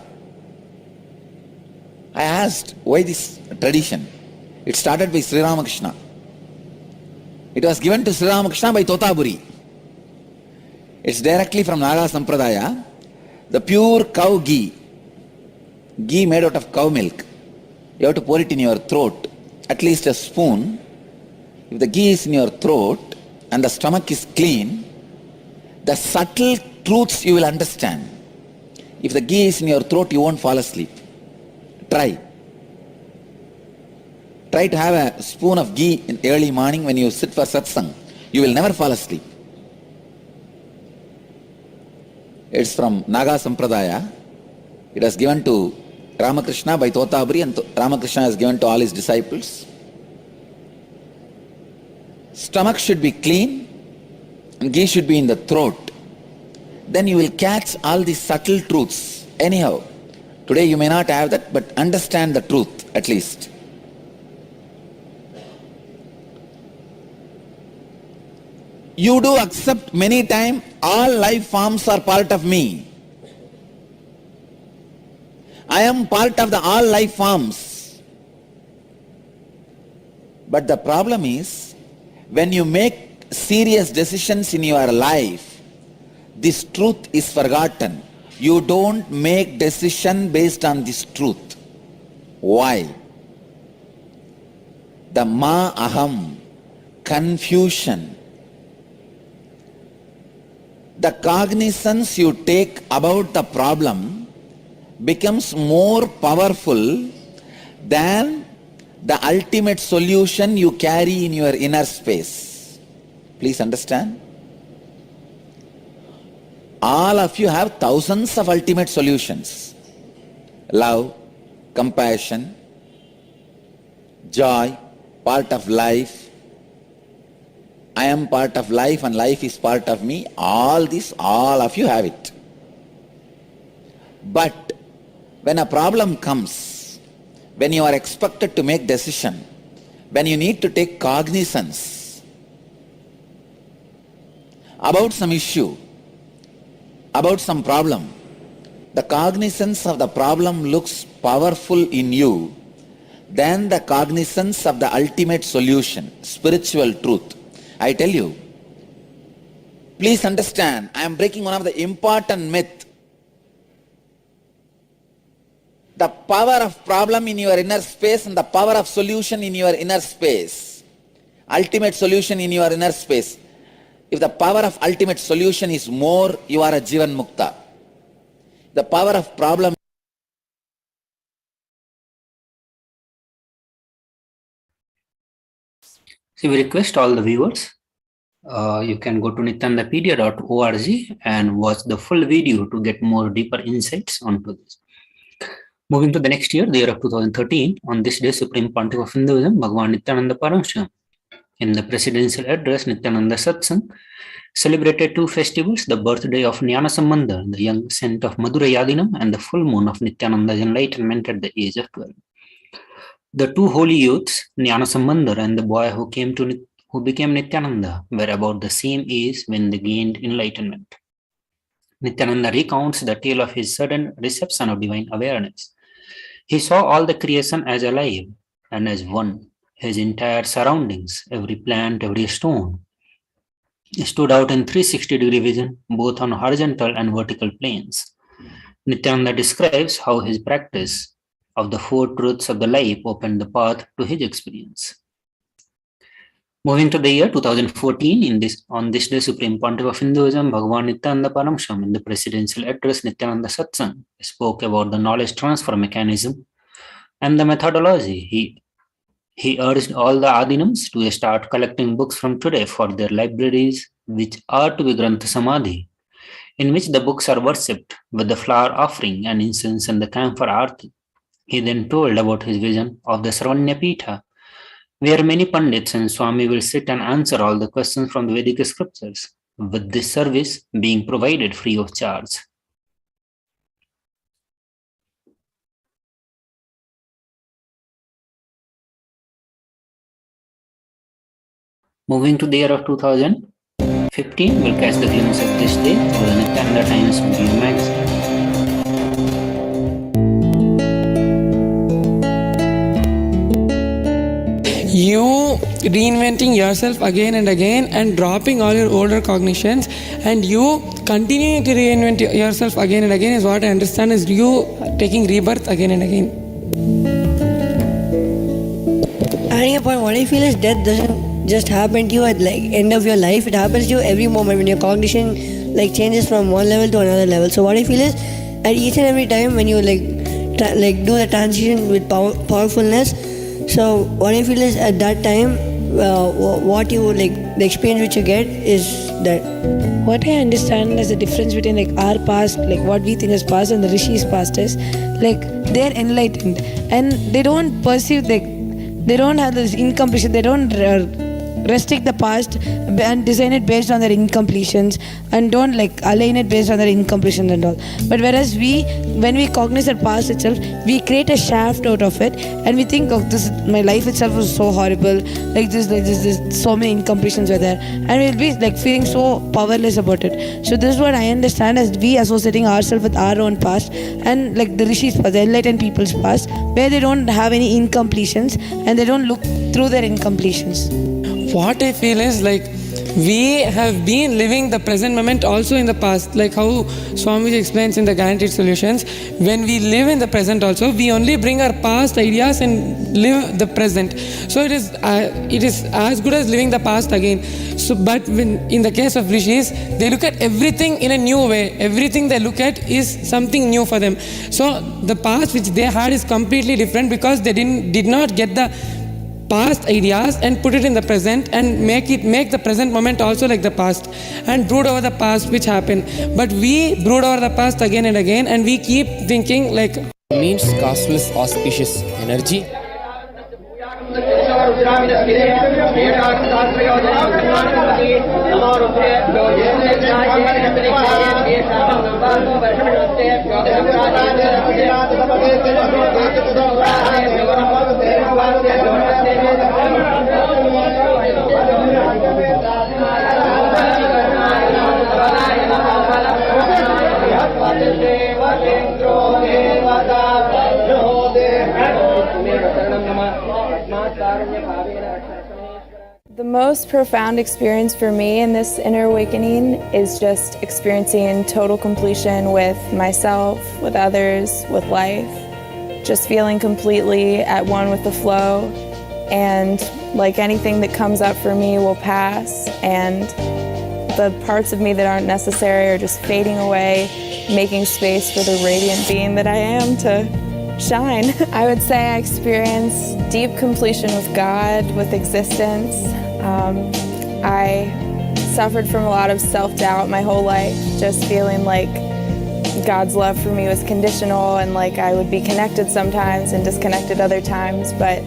I asked, why this tradition? It started by Sri Ramakrishna. It was given to Sri Ramakrishna by Totaburi. It's directly from Naga Sampradaya. The pure cow ghee, ghee made out of cow milk, you have to pour it in your throat, at least a spoon. If the ghee is in your throat and the stomach is clean, the subtle truths you will understand. If the ghee is in your throat, you won't fall asleep. Try. Try to have a spoon of ghee in early morning when you sit for satsang. You will never fall asleep. It's from Naga Sampradaya. It was given to Ramakrishna by Totaburi, and Ramakrishna has given to all his disciples. Stomach should be clean and ghee should be in the throat. Then you will catch all these subtle truths. Anyhow, Today you may not have that, but understand the truth at least. You do accept many times all life forms are part of me. I am part of the all life forms. But the problem is, when you make serious decisions in your life, this truth is forgotten. You don't make decision based on this truth. Why? The ma-aham, confusion, the cognizance you take about the problem becomes more powerful than the ultimate solution you carry in your inner space. Please understand. All of you have thousands of ultimate solutions. Love, compassion, joy, part of life. I am part of life and life is part of me. All this, all of you have it. But when a problem comes, when you are expected to make decision, when you need to take cognizance about some issue, about some problem, the cognizance of the problem looks powerful in you than the cognizance of the ultimate solution, spiritual truth. I tell you, please understand, I am breaking one of the important myth. The power of problem in your inner space and the power of solution in your inner space. Ultimate solution in your inner space. If the power of ultimate solution is more, you are a Jivan Mukta. The power of problem. So we request all the viewers, you can go to nityanandapedia.org and watch the full video to get more deeper insights onto this. Moving to the next year, the year of 2013, on this day, Supreme Pontiff of Hinduism, Bhagavan Nithyananda Paramashivam, in the presidential address, Nithyananda Satsang, celebrated two festivals, the birthday of Jnana Sambandha, the young saint of Madurai Yadinam, and the full moon of Nithyananda's enlightenment at the age of 12. The two holy youths, Jnana Sambandha and the boy who became Nithyananda, were about the same age when they gained enlightenment. Nithyananda recounts the tale of his sudden reception of divine awareness. He saw all the creation as alive and as one. His entire surroundings, every plant, every stone, stood out in 360-degree vision, both on horizontal and vertical planes. Nithyananda describes how his practice of the four truths of the life opened the path to his experience. Moving to the year 2014, on this day, Supreme Pontiff of Hinduism, Bhagavan Nithyananda Paramashivam, in the presidential address Nithyananda Satsang, spoke about the knowledge transfer mechanism and the methodology. He urged all the Adinams to start collecting books from today for their libraries, which are to be Grantha Samadhi, in which the books are worshipped with the flower offering and incense and the camphor arti. He then told about his vision of the Sravanya Pitha, where many Pandits and Swami will sit and answer all the questions from the Vedic scriptures, with this service being provided free of charge. Moving to the year of 2015, we'll catch the glimpse of this day through the Nithyananda Times Video magazine. You reinventing yourself again and again and dropping all your older cognitions, and you continuing to reinvent yourself again and again is what I understand is you taking rebirth again and again. Adding a point, what I feel is death doesn't just happen to you at like end of your life. It happens to you every moment when your cognition like changes from one level to another level. So what I feel is at each and every time when you do the transition with powerfulness. So what I feel is at that time, what you the experience which you get is that. What I understand is the difference between our past, what we think is past, and the rishis' past is they're enlightened and they don't perceive they don't have this incompletion. They don't restrict the past and design it based on their incompletions, and don't like align it based on their incompletions and all. But whereas when we cognize the past itself, we create a shaft out of it, and we think, oh, my life itself was so horrible, like this, so many incompletions were there, and we'll be like feeling so powerless about it. So this is what I understand as we associating ourselves with our own past, and like the rishis past, the enlightened people's past, where they don't have any incompletions and they don't look through their incompletions. What I feel is like we have been living the present moment also in the past, like how Swamiji explains in the Guaranteed Solutions. When we live in the present also, we only bring our past ideas and live the present. So it is as good as living the past again. So, but when in the case of rishis, they look at everything in a new way. Everything they look at is something new for them. So the past which they had is completely different, because they did not get the past ideas and put it in the present and make the present moment also like the past, and brood over the past which happened. But we brood over the past again and again, and we keep thinking like means costless auspicious energy. The most profound experience for me in this inner awakening is just experiencing total completion with myself, with others, with life. Just feeling completely at one with the flow, and like anything that comes up for me will pass, and the parts of me that aren't necessary are just fading away, making space for the radiant being that I am to shine. I would say I experienced deep completion with God, with existence. I suffered from a lot of self-doubt my whole life, just feeling like God's love for me was conditional, and like I would be connected sometimes and disconnected other times. But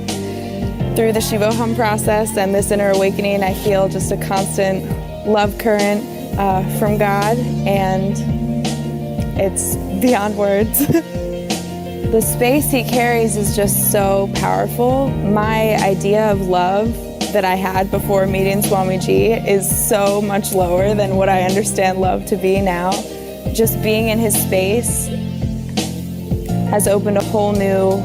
through the Shivoham process and this inner awakening, I feel just a constant love current from God, and it's beyond words. The space He carries is just so powerful. My idea of love that I had before meeting Swamiji is so much lower than what I understand love to be now. Just being in His space has opened a whole new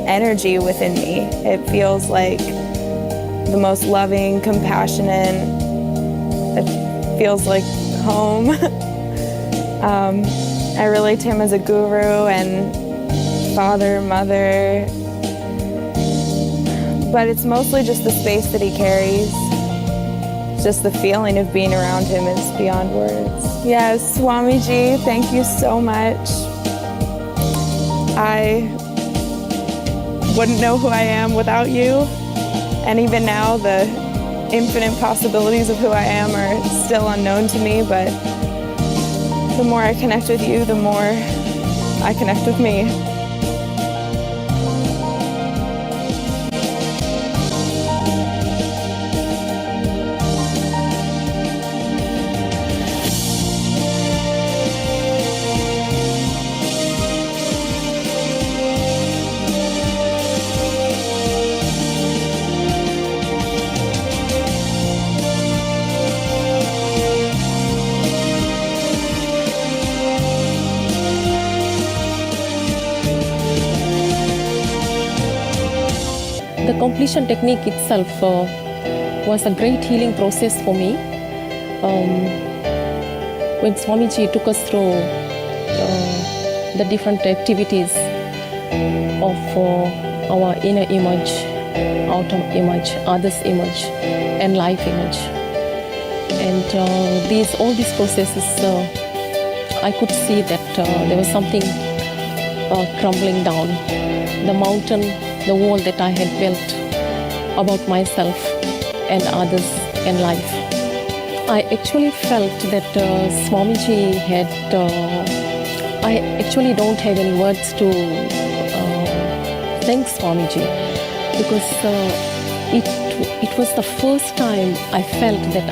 energy within me. It feels like the most loving, compassionate. It feels like home. I relate to Him as a guru and father, mother, but it's mostly just the space that He carries. Just the feeling of being around Him is beyond words. Yes, Swamiji, thank you so much. I wouldn't know who I am without you, and even now the infinite possibilities of who I am are still unknown to me, but the more I connect with you, the more I connect with me. The completion technique itself was a great healing process for me. When Swamiji took us through the different activities of our inner image, outer image, others image, and life image. And all these processes, I could see that there was something crumbling down. The mountain, the wall that I had built about myself and others and life. I actually felt that Swamiji had, I actually don't have any words to thank Swamiji, because it was the first time I felt that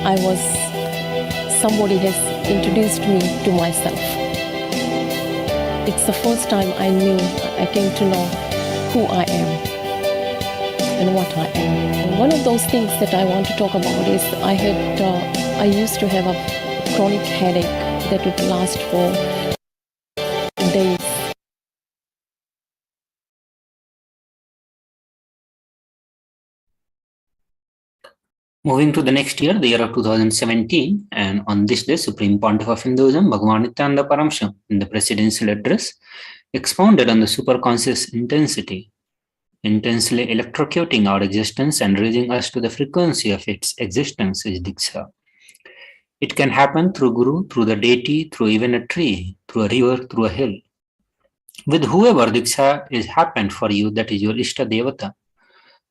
somebody has introduced me to myself. It's the first time I came to know who I am and what I am. One of those things that I want to talk about is I used to have a chronic headache that would last for days. Moving to the next year, the year of 2017, and on this day, Supreme Pontiff of Hinduism, Bhagavan Nithyananda Paramashivam, in the presidential address, expounded on the superconscious intensity, intensely electrocuting our existence and raising us to the frequency of its existence is Diksha. It can happen through Guru, through the deity, through even a tree, through a river, through a hill. With whoever Diksha is happened for you, that is your Ishta Devata.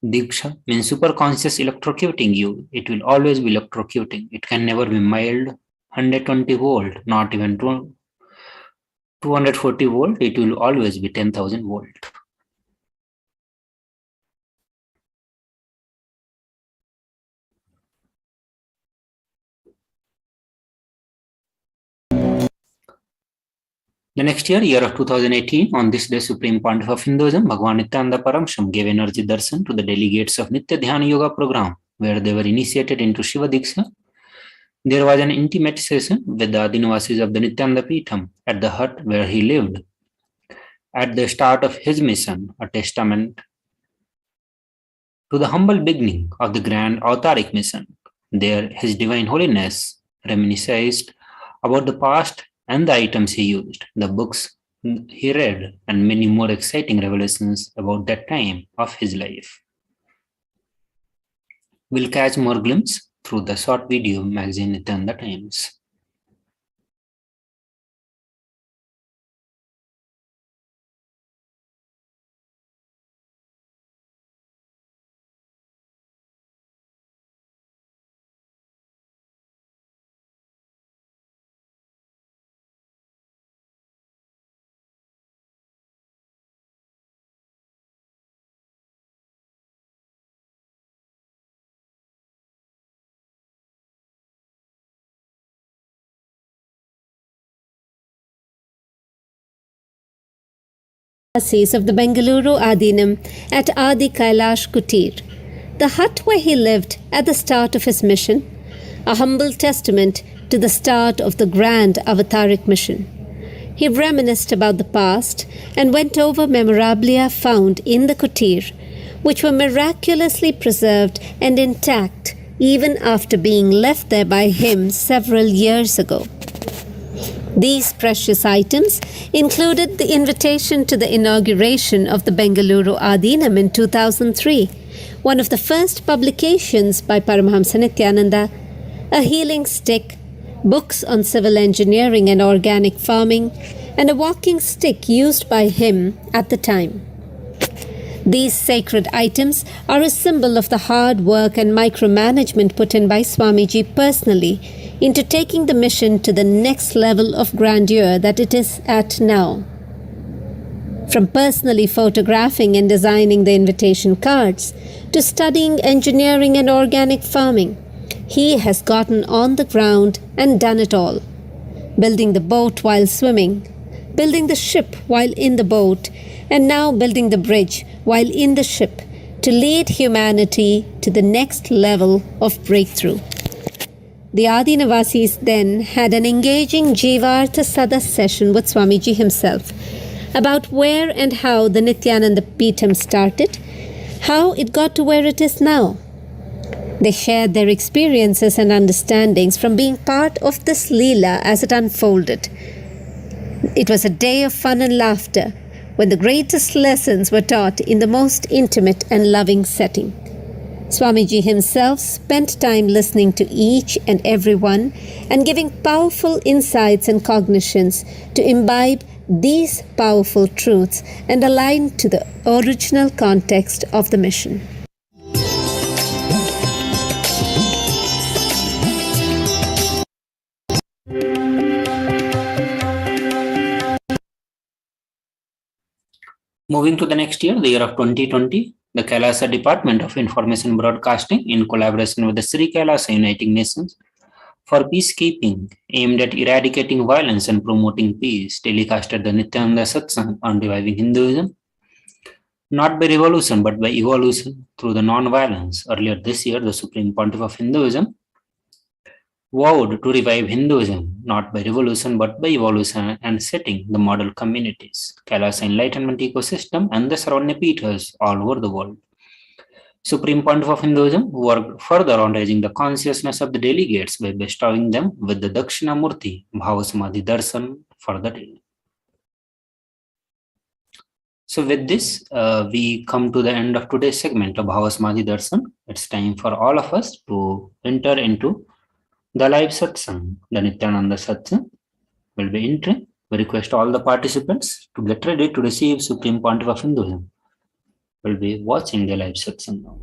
Diksha means superconscious electrocuting you. It will always be electrocuting. It can never be mild, 120 volt, not even 240 volt. It will always be 10,000 volt. The next year, year of 2018, on this day, Supreme Pontiff of Hinduism, Bhagavan Nithyananda Paramashivam gave energy darshan to the delegates of Nitya Dhyana Yoga program, where they were initiated into Shiva Diksha. There was an intimate session with the Adinavasis of the Nityananda Peetham at the hut where he lived. At the start of his mission, a testament to the humble beginning of the grand Avataric mission. There, His Divine Holiness reminisced about the past and the items he used, the books he read, and many more exciting revelations about that time of his life. We'll catch more glimpses through the short video magazine Nithyananda Times. Of the Bengaluru Adinam at Adi Kailash Kutir, the hut where he lived at the start of his mission, a humble testament to the start of the grand Avataric mission. He reminisced about the past and went over memorabilia found in the kutir, which were miraculously preserved and intact even after being left there by him several years ago. These precious items included the invitation to the inauguration of the Bengaluru Adinam in 2003, one of the first publications by Paramahamsa Nithyananda, a healing stick, books on civil engineering and organic farming, and a walking stick used by him at the time. These sacred items are a symbol of the hard work and micromanagement put in by Swamiji personally into taking the mission to the next level of grandeur that it is at now. From personally photographing and designing the invitation cards to studying engineering and organic farming, he has gotten on the ground and done it all. Building the boat while swimming, building the ship while in the boat, and now building the bridge while in the ship to lead humanity to the next level of breakthrough. The Adinavasis then had an engaging Jivartha Sada session with Swamiji himself about where and how the Nithyananda Peetham started, how it got to where it is now. They shared their experiences and understandings from being part of this Leela as it unfolded. It was a day of fun and laughter when the greatest lessons were taught in the most intimate and loving setting. Swamiji himself spent time listening to each and every one and giving powerful insights and cognitions to imbibe these powerful truths and align to the original context of the mission. Moving to the next year, the year of 2020, The Kailasa Department of Information Broadcasting, in collaboration with the Sri Kailasa Uniting Nations for Peacekeeping, aimed at eradicating violence and promoting peace, telecasted the Nithyananda Satsang on reviving Hinduism, not by revolution but by evolution through the non-violence. Earlier this year, the Supreme Pontiff of Hinduism vowed to revive Hinduism, not by revolution but by evolution, and setting the model communities, Kailasa enlightenment ecosystem, and the surrounding peethas all over the world. Supreme Pontiff of Hinduism worked further on raising the consciousness of the delegates by bestowing them with the Dakshinamurti Bhavasamadhi Darshan for the day. So with this, we come to the end of today's segment of Bhavasamadhi Darshan. It's time for all of us to enter into the live satsang. The Nithyananda Satsang will be entering. We request all the participants to get ready to receive Supreme Pontiff of Hinduism. We'll be watching the live satsang now.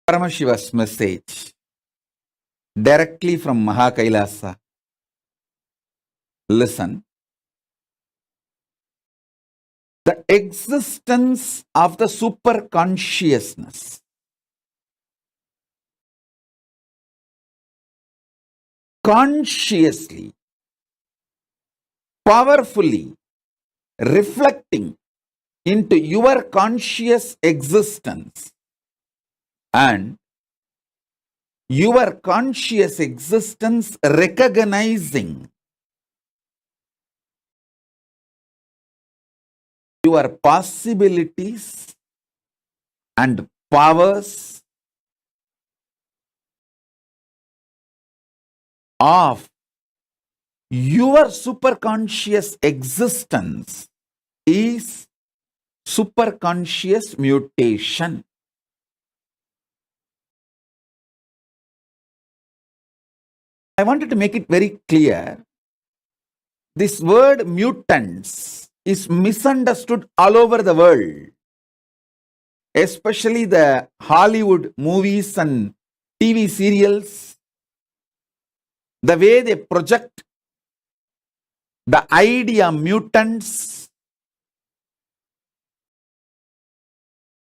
Paramashiva's message directly from Kailasa. Listen. The existence of the super consciousness consciously, powerfully reflecting into your conscious existence, and your conscious existence recognizing your possibilities and powers of your superconscious existence is superconscious mutation. I wanted to make it very clear. This word mutants is misunderstood all over the world, especially the Hollywood movies and TV serials. The way they project the idea mutants,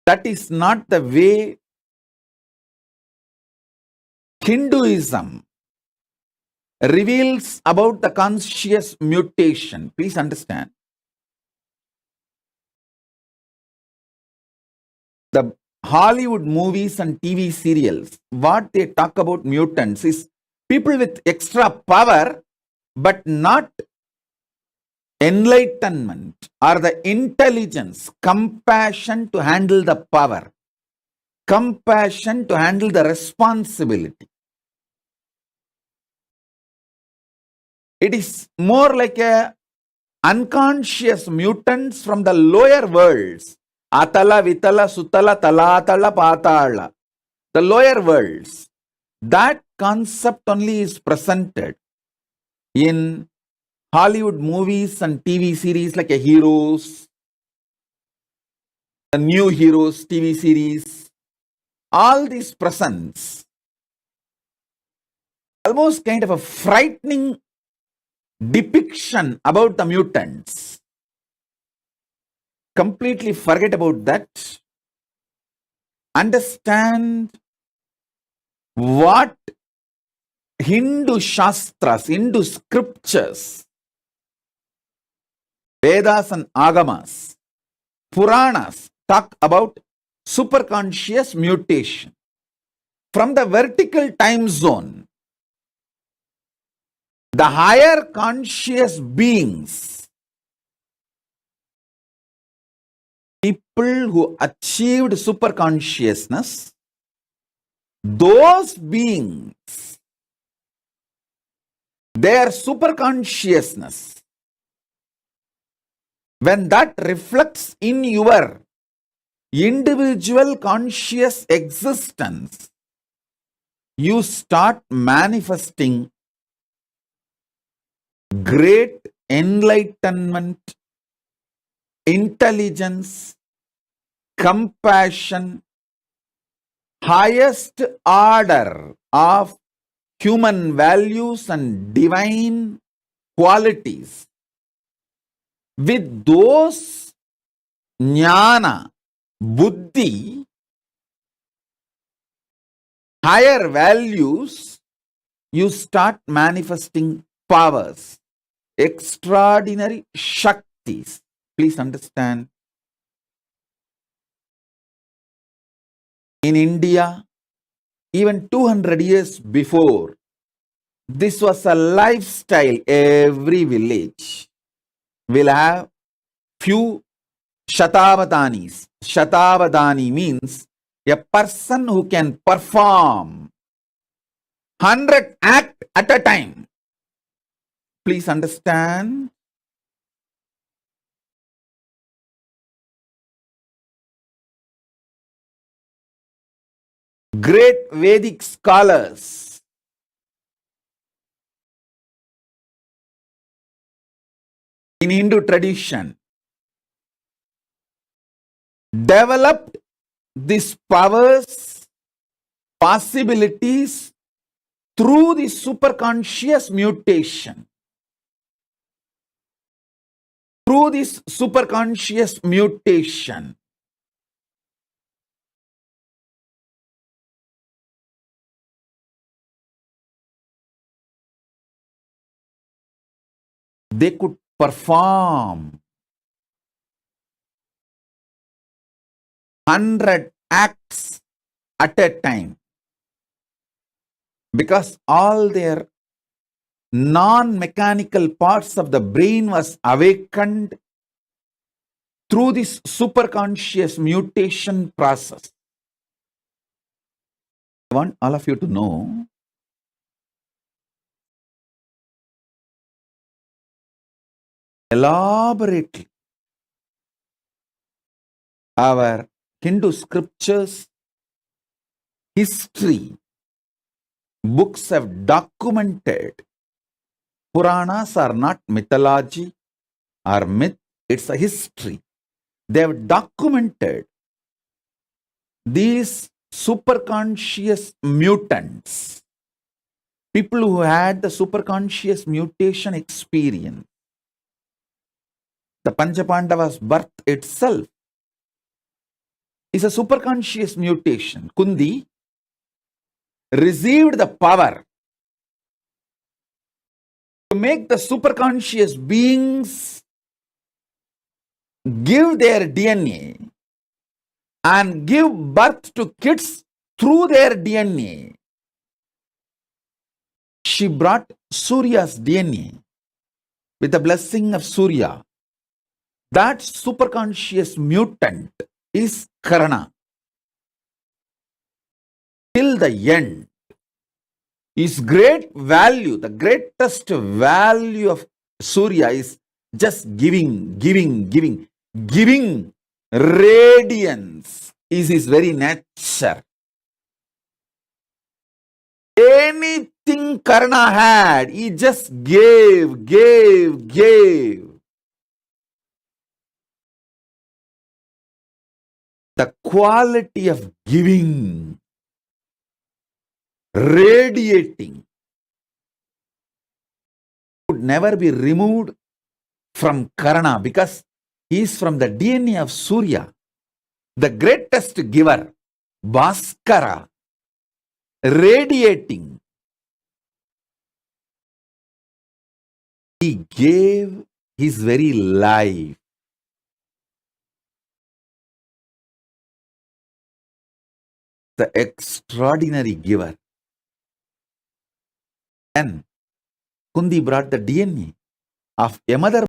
that is not the way Hinduism reveals about the conscious mutation. Please understand. The Hollywood movies and TV serials, what they talk about mutants is people with extra power but not enlightenment or the intelligence, compassion to handle the power, compassion to handle the responsibility. It is more like a unconscious mutants from the lower worlds. Atala, Vitala, Sutala, Talatala, Patala. The lower worlds. That concept only is presented in Hollywood movies and TV series like a Heroes, the New Heroes TV series. All these presents almost kind of a frightening depiction about the mutants. Completely forget about that. Understand what Hindu Shastras, Hindu scriptures, Vedas and Agamas, Puranas talk about superconscious mutation. From the vertical time zone, the higher conscious beings, people who achieved superconsciousness, those beings, their superconsciousness, when that reflects in your individual conscious existence, you start manifesting great enlightenment intelligence, compassion, highest order of human values and divine qualities. With those jnana, buddhi, higher values, you start manifesting powers, extraordinary shaktis. Please understand. In India, even 200 years before, this was a lifestyle. Every village will have few Shatavadanis. Shatavadani means a person who can perform 100 acts at a time. Please understand. Great Vedic scholars in Hindu tradition developed these powers, possibilities through the superconscious mutation. Through this superconscious mutation, they could perform 100 acts at a time because all their non-mechanical parts of the brain was awakened through this superconscious mutation process. I want all of you to know elaborately our Hindu scriptures, history, books have documented. Puranas are not mythology or myth, it's a history. They have documented these superconscious mutants, people who had the superconscious mutation experience. The Panchapandavas' birth itself is a superconscious mutation. Kundi received the power to make the superconscious beings give their DNA and give birth to kids through their DNA. She brought Surya's DNA with the blessing of Surya. That superconscious mutant is Karana. Till the end, his great value, the greatest value of Surya is just giving. Radiance is his very nature. Anything Karna had, he just gave. The quality of giving, radiating, would never be removed from Karna because he is from the DNA of Surya, the greatest giver, Bhaskara, radiating. He gave his very life. The extraordinary giver. Then Kundi brought the DNA of a mother